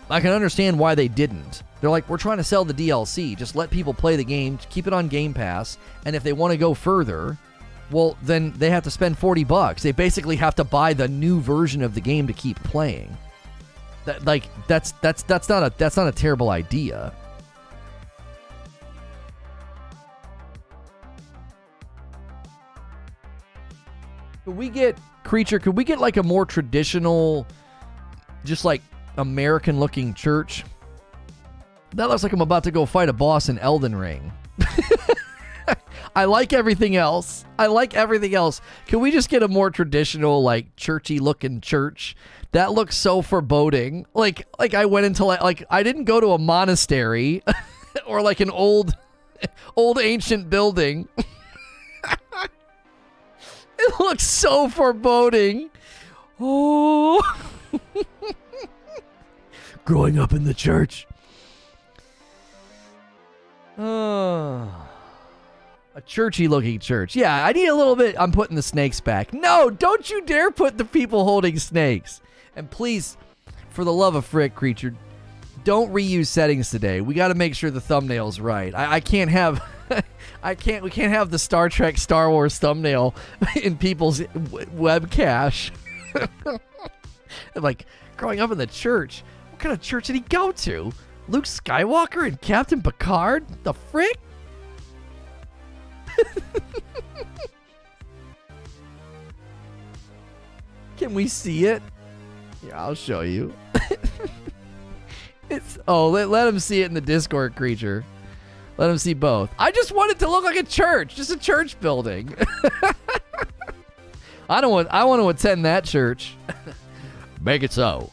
[SPEAKER 1] I can understand why they didn't. They're like, we're trying to sell the DLC. Just let people play the game, keep it on Game Pass, and if they want to go further, well, then they have to spend $40. They basically have to buy the new version of the game to keep playing. That's not a terrible idea. Could we get like a more traditional, just like American looking church? That looks like I'm about to go fight a boss in Elden Ring. I like everything else. Can we just get a more traditional, like, churchy looking church? That looks so foreboding. Like I went into, like I didn't go to a monastery or like an old ancient building. It looks so foreboding. Oh. Growing up in the church. A churchy looking church. Yeah, I need a little bit. I'm putting the snakes back. No, don't you dare put the people holding snakes. And please, for the love of frick, creature, don't reuse settings today. We got to make sure the thumbnail's right. I can't have we can't have the Star Trek Star Wars thumbnail in people's web cache. Like, growing up in the church. What kind of church did he go to? Luke Skywalker and Captain Picard? The frick? Can we see it? Yeah, I'll show you. Let him see it in the Discord, creature. Let him see both. I just want it to look like a church, just a church building. I want to attend that church. Make it so.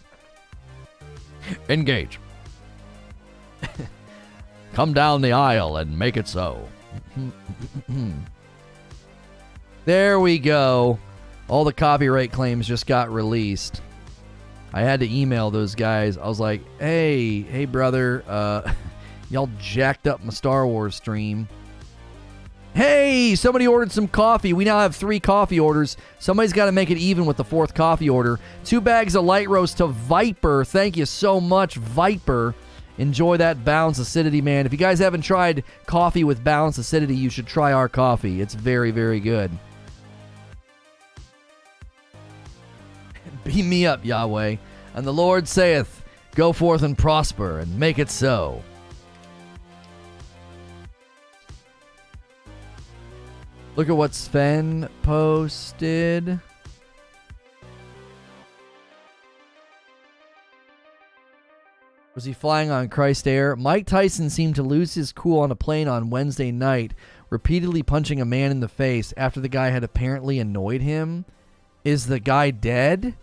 [SPEAKER 1] Engage. Come down the aisle and make it so. There we go. All the copyright claims just got released. I had to email those guys. I was like, hey brother, y'all jacked up my Star Wars stream. Hey, somebody ordered some coffee. We now have 3 coffee orders. Somebody's got to make it even with the 4th coffee order. 2 bags of light roast to Viper. Thank you so much, Viper. Enjoy that balanced acidity, man. If you guys haven't tried coffee with balanced acidity, you should try our coffee. It's very, very good. Beam me up, Yahweh. And the Lord saith, go forth and prosper, and make it so. Look at what Sven posted. Was he flying on Christ Air? Mike Tyson seemed to lose his cool on a plane on Wednesday night, repeatedly punching a man in the face after the guy had apparently annoyed him. Is the guy dead?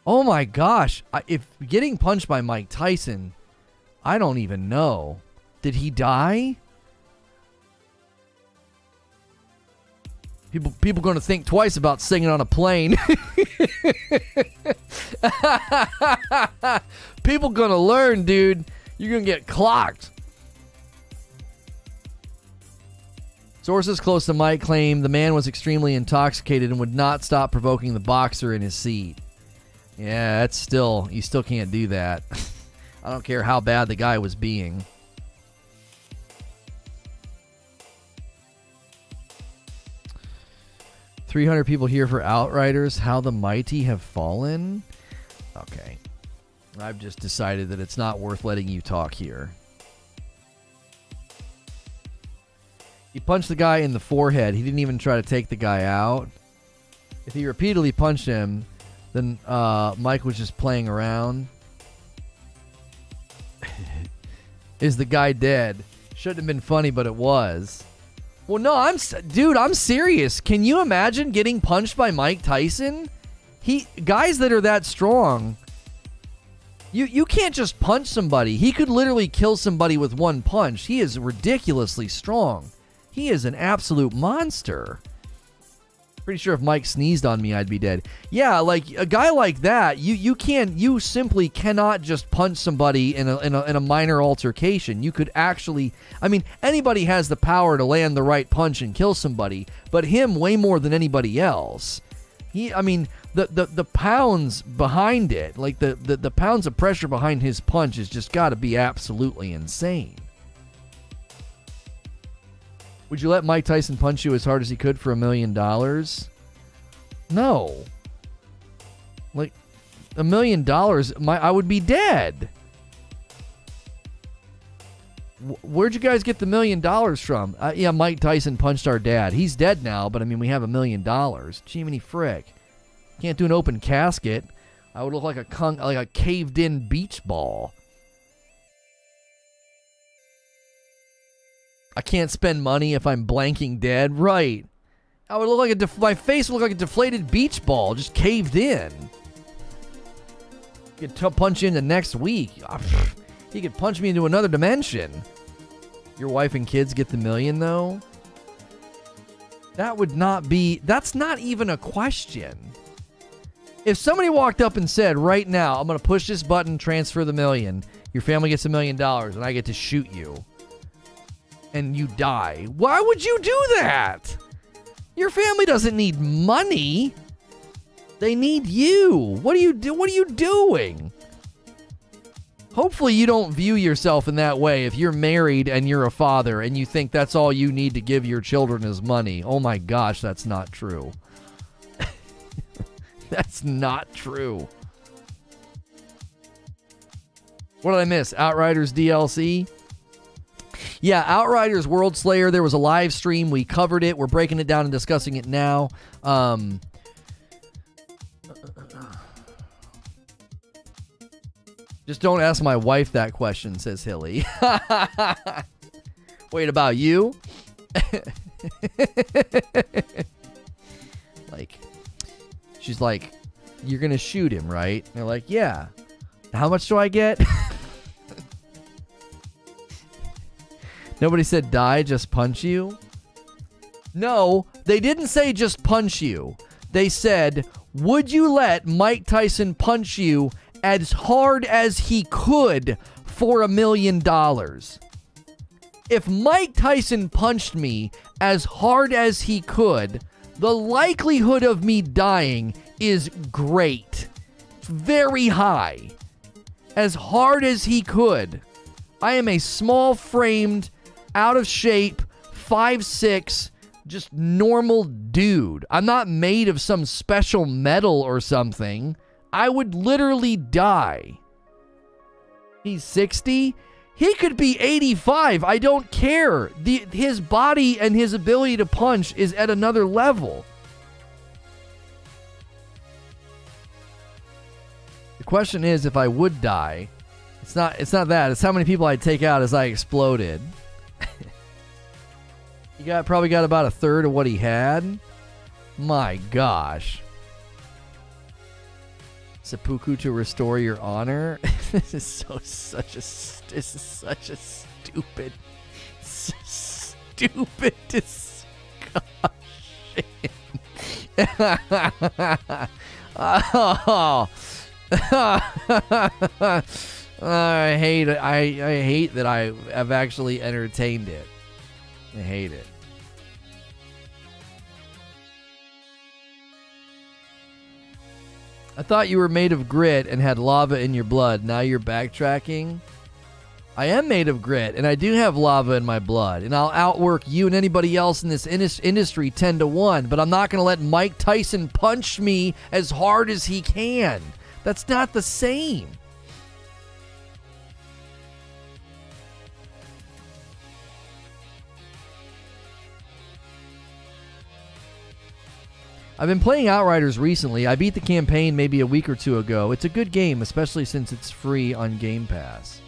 [SPEAKER 1] Oh my gosh. If getting punched by Mike Tyson, I don't even know. Did he die? People going to think twice about singing on a plane. People going to learn, dude. You're going to get clocked. Sources close to Mike claim the man was extremely intoxicated and would not stop provoking the boxer in his seat. Yeah, you still can't do that. I don't care how bad the guy was being. $300 people here for Outriders. How the mighty have fallen. Okay. I've just decided that it's not worth letting you talk here. He punched the guy in the forehead. He didn't even try to take the guy out. If he repeatedly punched him, then Mike was just playing around. Is the guy dead? Shouldn't have been funny, but it was. Well, no, I'm serious. Can you imagine getting punched by Mike Tyson? Guys that are that strong, you can't just punch somebody. He could literally kill somebody with one punch. He is ridiculously strong. He is an absolute monster. Pretty sure if Mike sneezed on me, I'd be dead. Yeah, like a guy like that, you simply cannot just punch somebody in a minor altercation. You could actually, I mean, anybody has the power to land the right punch and kill somebody, but him way more than anybody else. The pounds behind it, like the pounds of pressure behind his punch has just got to be absolutely insane. Would you let Mike Tyson punch you as hard as he could for $1 million? No. Like, $1 million, I would be dead. Where'd you guys get the $1 million from? Yeah, Mike Tyson punched our dad. He's dead now, but I mean, we have $1 million. Jiminy frick. Can't do an open casket. I would look like a caved-in beach ball. I can't spend money if I'm blanking dead. Right. I would look like my face would look like a deflated beach ball, just caved in. He could punch you into next week. He could punch me into another dimension. Your wife and kids get the $1 million, though? That's not even a question. If somebody walked up and said, right now, I'm going to push this button, transfer the $1 million, your family gets $1 million, and I get to shoot you, and you die, why would you do that? Your family doesn't need money. They need you. What are you doing? Hopefully you don't view yourself in that way if you're married and you're a father and you think that's all you need to give your children is money. Oh my gosh, that's not true. That's not true. What did I miss? Outriders DLC? Yeah, Outriders Worldslayer. There was a live stream. We covered it. We're breaking it down and discussing it now. Just don't ask my wife that question, says Hilly. Wait, about you? She's like, you're going to shoot him, right? And they're like, yeah. How much do I get? Nobody said die, just punch you? No, they didn't say just punch you. They said, would you let Mike Tyson punch you as hard as he could for $1 million? if Mike Tyson punched me as hard as he could, the likelihood of me dying is great. Very high. As hard as he could. I am a small-framed, out-of-shape, 5'6", just normal dude. I'm not made of some special metal or something. I would literally die. He's 60. He could be 85. I don't care. His body and his ability to punch is at another level. The question is if I would die. It's not that. It's how many people I'd take out as I exploded. You probably got about a third of what he had. My gosh. Seppuku to restore your honor. This is such a stupid discussion. Oh. I hate it. I hate that I have actually entertained it. I hate it. I thought you were made of grit and had lava in your blood. Now you're backtracking. I am made of grit, and I do have lava in my blood, and I'll outwork you and anybody else in this industry 10-1, but I'm not going to let Mike Tyson punch me as hard as he can. That's not the same. I've been playing Outriders recently. I beat the campaign maybe a week or two ago. It's a good game, especially since it's free on Game Pass.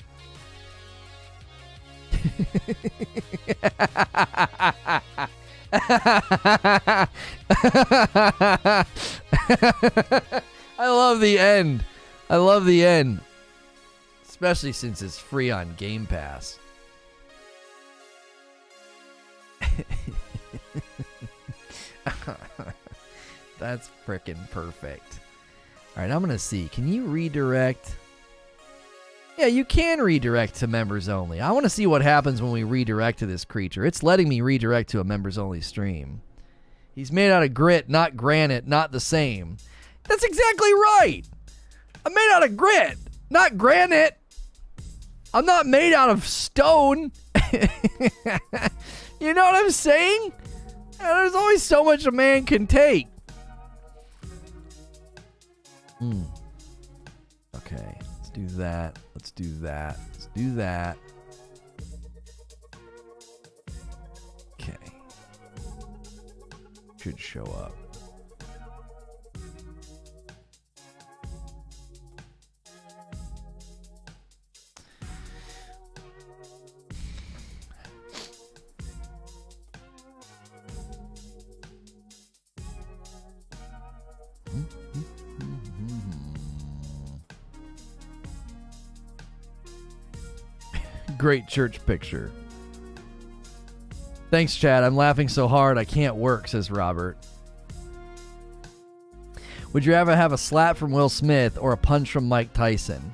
[SPEAKER 1] I love the end. I love the end. Especially since it's free on Game Pass. That's frickin' perfect. All right, I'm going to see. Can you redirect? Yeah, you can redirect to members only. I want to see what happens when we redirect to this creature. It's letting me redirect to a members only stream. He's made out of grit, not granite, not the same. That's exactly right. I'm made out of grit, not granite. I'm not made out of stone. You know what I'm saying? There's always so much a man can take. Okay, let's do that. Let's do that. Let's do that. Okay. Should show up. Great church picture. Thanks, Chad. I'm laughing so hard I can't work, says Robert. Would you rather have a slap from Will Smith or a punch from Mike Tyson?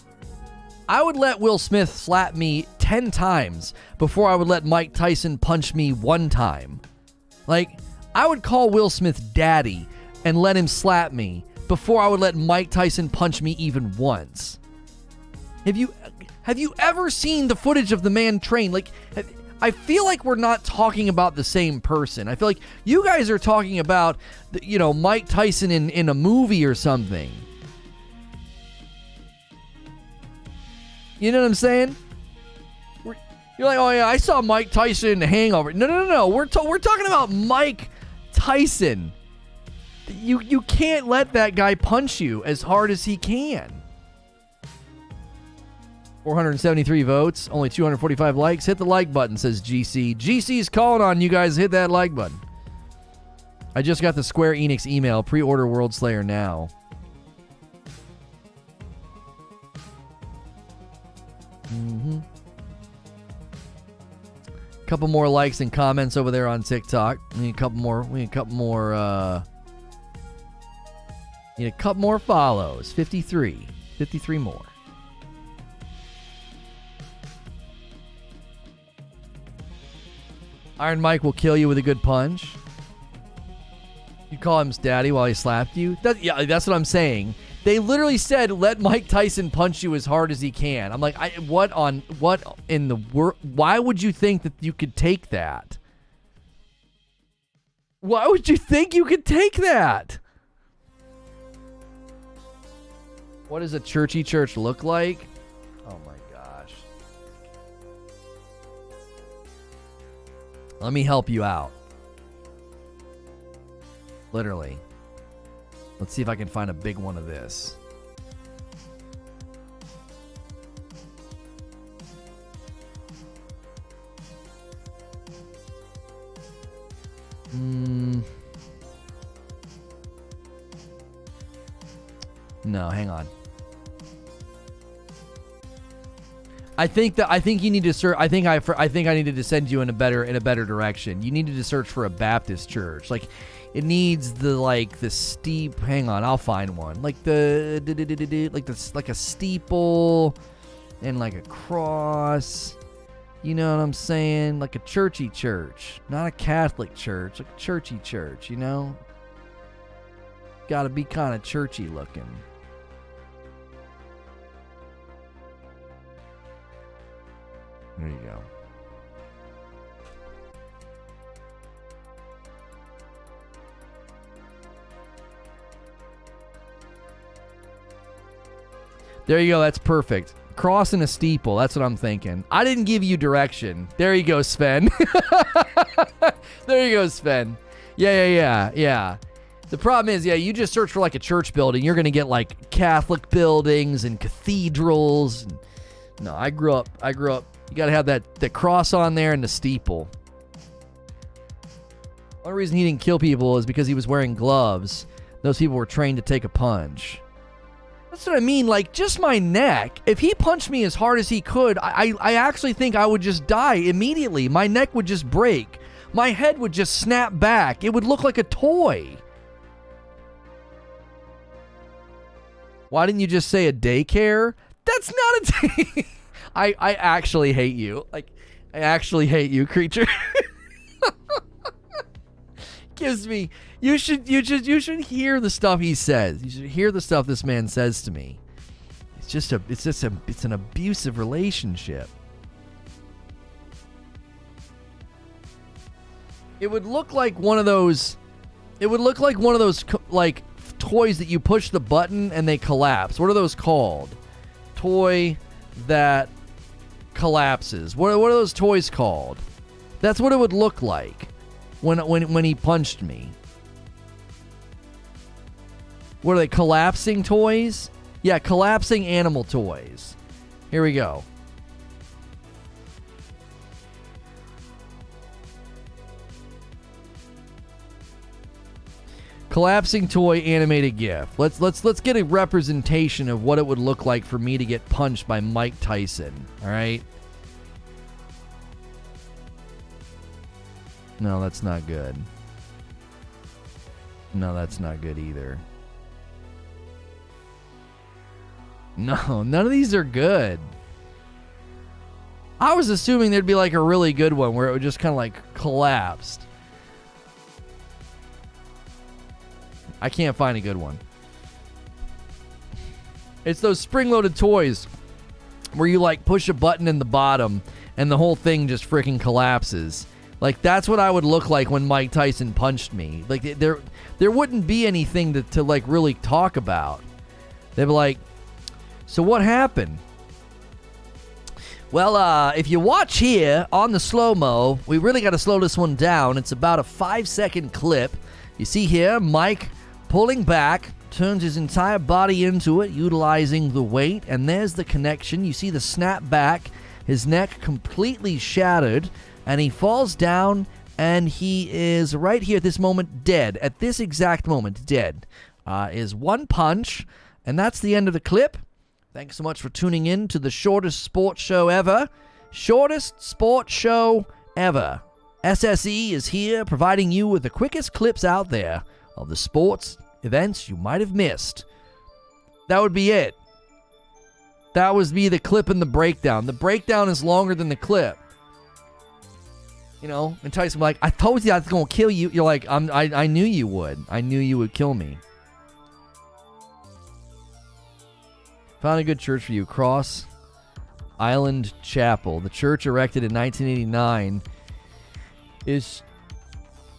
[SPEAKER 1] I would let Will Smith slap me 10 times before I would let Mike Tyson punch me 1 time. Like, I would call Will Smith daddy and let him slap me before I would let Mike Tyson punch me even once. Have you ever seen the footage of the man train? Like, I feel like we're not talking about the same person. I feel like you guys are talking about, Mike Tyson in a movie or something. You know what I'm saying? You're like, oh yeah, I saw Mike Tyson in The Hangover. No. We're talking about Mike Tyson. You can't let that guy punch you as hard as he can. 473 votes, only 245 likes. Hit the like button, says GC. GC's calling on you guys. Hit that like button. I just got the Square Enix email. Pre-order Worldslayer now. Couple more likes and comments over there on TikTok. We need a couple more. Need a couple more follows. 53 more. Iron Mike will kill you with a good punch. You call him daddy while he slapped you? Yeah, that's what I'm saying. They literally said, let Mike Tyson punch you as hard as he can. I'm like, what in the world? Why would you think that you could take that? Why would you think you could take that? What does a churchy church look like? Oh my gosh. Let me help you out. Literally. Let's see if I can find a big one of this. No, hang on. I think you need to search. I think I needed to send you in a better direction. You needed to search for a Baptist church. Like, it needs the steep. Hang on, I'll find one. Like like a steeple and like a cross. You know what I'm saying? Like a churchy church, not a Catholic church. Like a churchy church. You know, got to be kind of churchy looking. There you go. There you go. That's perfect. Crossing a steeple. That's what I'm thinking. I didn't give you direction. There you go, Sven. There you go, Sven. Yeah. The problem is, you just search for like a church building. You're going to get like Catholic buildings and cathedrals. No, I grew up. You got to have that cross on there and the steeple. The only reason he didn't kill people is because he was wearing gloves. Those people were trained to take a punch. That's what I mean. Like, just my neck. If he punched me as hard as he could, I actually think I would just die immediately. My neck would just break. My head would just snap back. It would look like a toy. Why didn't you just say a daycare? That's not a day. I actually hate you. Like, I actually hate you, creature. Gives me. You should hear the stuff he says. You should hear the stuff this man says to me. It's an abusive relationship. It would look like one of those. It would look like one of those like toys that you push the button and they collapse. What are those called? Toy that collapses. What are those toys called? That's what it would look like when he punched me. What are they? Collapsing toys? Yeah, collapsing animal toys. Here we go. Collapsing toy animated GIF. Let's get a representation of what it would look like for me to get punched by Mike Tyson. All right. No, that's not good. No, that's not good either. No, none of these are good. I was assuming there'd be like a really good one where it would just kind of like collapsed. I can't find a good one. It's those spring-loaded toys where you like push a button in the bottom and the whole thing just freaking collapses. Like, that's what I would look like when Mike Tyson punched me. Like, there wouldn't be anything to like really talk about. They'd be like, so what happened? Well, if you watch here on the slow-mo, we really got to slow this one down. It's about a 5-second clip. You see here, Mike pulling back, turns his entire body into it, utilizing the weight, and there's the connection. You see the snap back, his neck completely shattered, and he falls down, and he is right here at this moment dead. At this exact moment, dead. Is one punch, and that's the end of the clip. Thanks so much for tuning in to the shortest sports show ever. Shortest sports show ever. SSE is here providing you with the quickest clips out there of the sports events you might have missed. That would be it. That would be the clip and the breakdown. The breakdown is longer than the clip. You know, and Tyson like, I told you I was gonna kill you. You're like, I knew you would. I knew you would kill me. Found a good church for you. Cross Island Chapel. The church erected in 1989 is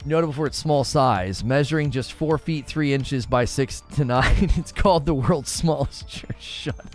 [SPEAKER 1] notable for its small size, measuring just 4 feet 3 inches by 6 to 9. It's called the world's smallest church. Shut up.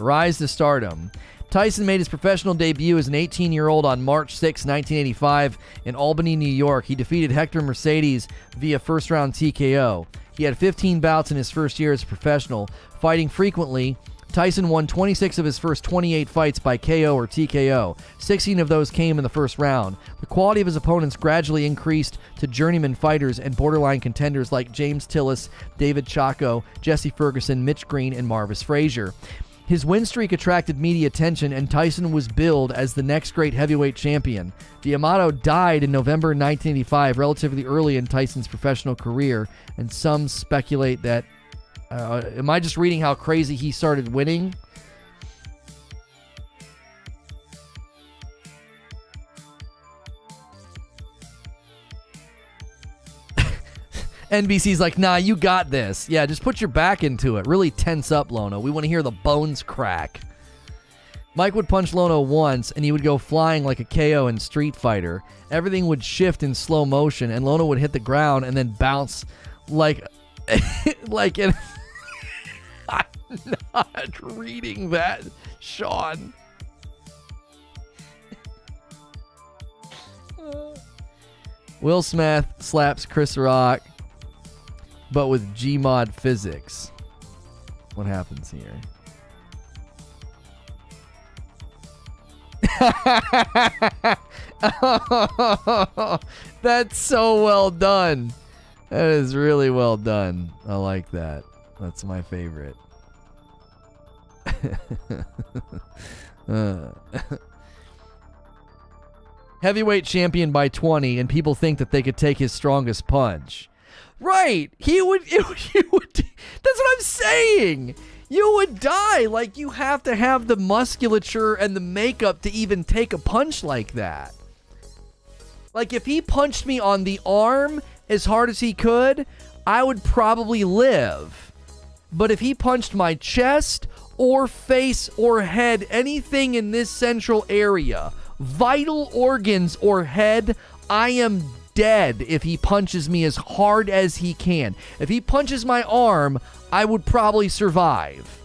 [SPEAKER 1] Rise to stardom. Tyson made his professional debut as an 18-year-old on March 6, 1985 in Albany, New York. He defeated Hector Mercedes via first-round TKO. He had 15 bouts in his first year as a professional. Fighting frequently, Tyson won 26 of his first 28 fights by KO or TKO. 16 of those came in the first round. The quality of his opponents gradually increased to journeyman fighters and borderline contenders like James Tillis, David Chaco, Jesse Ferguson, Mitch Green, and Marvis Frazier. His win streak attracted media attention, and Tyson was billed as the next great heavyweight champion. D'Amato died in November 1985, relatively early in Tyson's professional career, and some speculate that... am I just reading how crazy he started winning? NBC's like, nah, you got this. Yeah, just put your back into it. Really tense up, Lono. We want to hear the bones crack. Mike would punch Lono once, and he would go flying like a KO in Street Fighter. Everything would shift in slow motion, and Lono would hit the ground and then bounce like... like an... I'm not reading that, Sean. Will Smith slaps Chris Rock, but with Gmod physics. What happens here? Oh, that's so well done. That is really well done. I like that. That's my favorite. Heavyweight champion by 20, and people think that they could take his strongest punch. Right. He would. That's what I'm saying. You would die. Like, you have to have the musculature and the makeup to even take a punch like that. Like, if he punched me on the arm as hard as he could, I would probably live. But if he punched my chest or face or head, anything in this central area, vital organs or head, I am dead if he punches me as hard as he can. If he punches my arm, I would probably survive.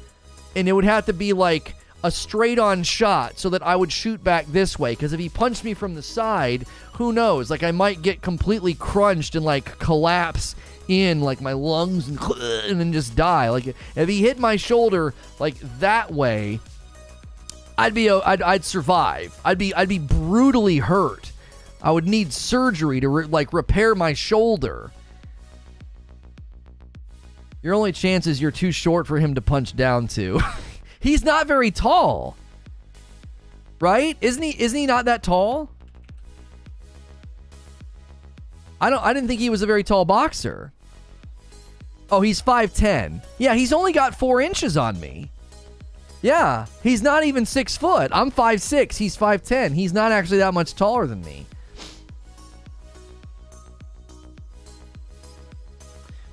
[SPEAKER 1] And it would have to be like a straight-on shot so that I would shoot back this way. Because if he punched me from the side, who knows? Like, I might get completely crunched and, like, collapse in, like, my lungs and then just die. Like, if he hit my shoulder, like, that way, I'd survive. I'd be brutally hurt. I would need surgery to repair my shoulder. Your only chance is you're too short for him to punch down to. He's not very tall, right? Isn't he not that tall? I didn't think he was a very tall boxer. Oh, he's 5'10". Yeah, he's only got 4 inches on me. Yeah, he's not even 6 foot. I'm 5'6". He's 5'10". He's not actually that much taller than me.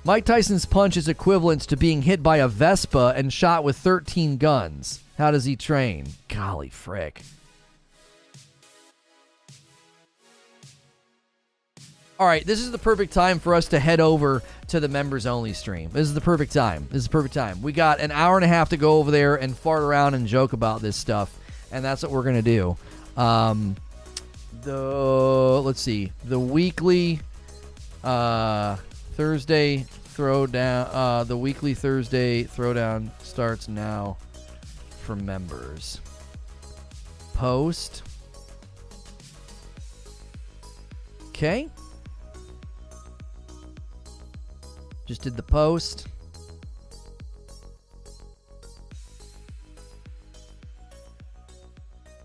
[SPEAKER 1] Mike Tyson's punch is equivalent to being hit by a Vespa and shot with 13 guns. How does he train? Golly frick. All right, this is the perfect time for us to head over to the members only stream. This is the perfect time. We got an hour and a half to go over there and fart around and joke about this stuff, and that's what we're going to do. Let's see. The weekly Thursday throwdown. The weekly Thursday throwdown starts now for members. Post. Okay. Just did the post.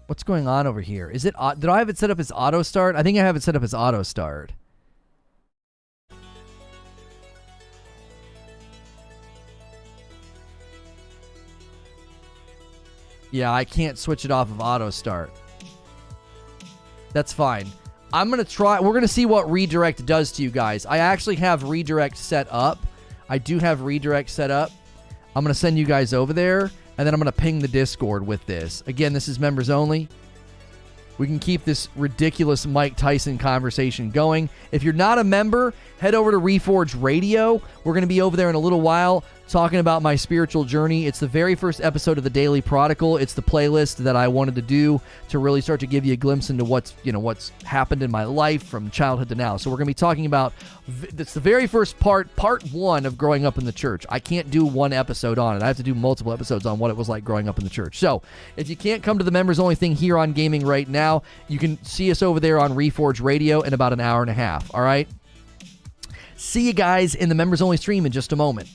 [SPEAKER 1] What's going on over here? Is it? Did I have it set up as auto start? I think I have it set up as auto start. Yeah, I can't switch it off of auto start. That's fine. I'm going to try. We're going to see what redirect does to you guys. I actually have redirect set up. I do have redirect set up. I'm going to send you guys over there, and then I'm going to ping the Discord with this. Again, this is members only. We can keep this ridiculous Mike Tyson conversation going. If you're not a member, head over to Reforge Radio. We're going to be over there in a little while talking about my spiritual journey. It's the very first episode of the Daily Prodigal. It's the playlist that I wanted to do to really start to give you a glimpse into what's happened in my life from childhood to now. So we're going to be talking about, it's the very first part 1 of growing up in the church. I can't do one episode on it. I have to do multiple episodes on what it was like growing up in the church. So if you can't come to the members only thing here on Gaming right now, you can see us over there on Reforge Radio in about an hour and a half. All right? See you guys in the members only stream in just a moment.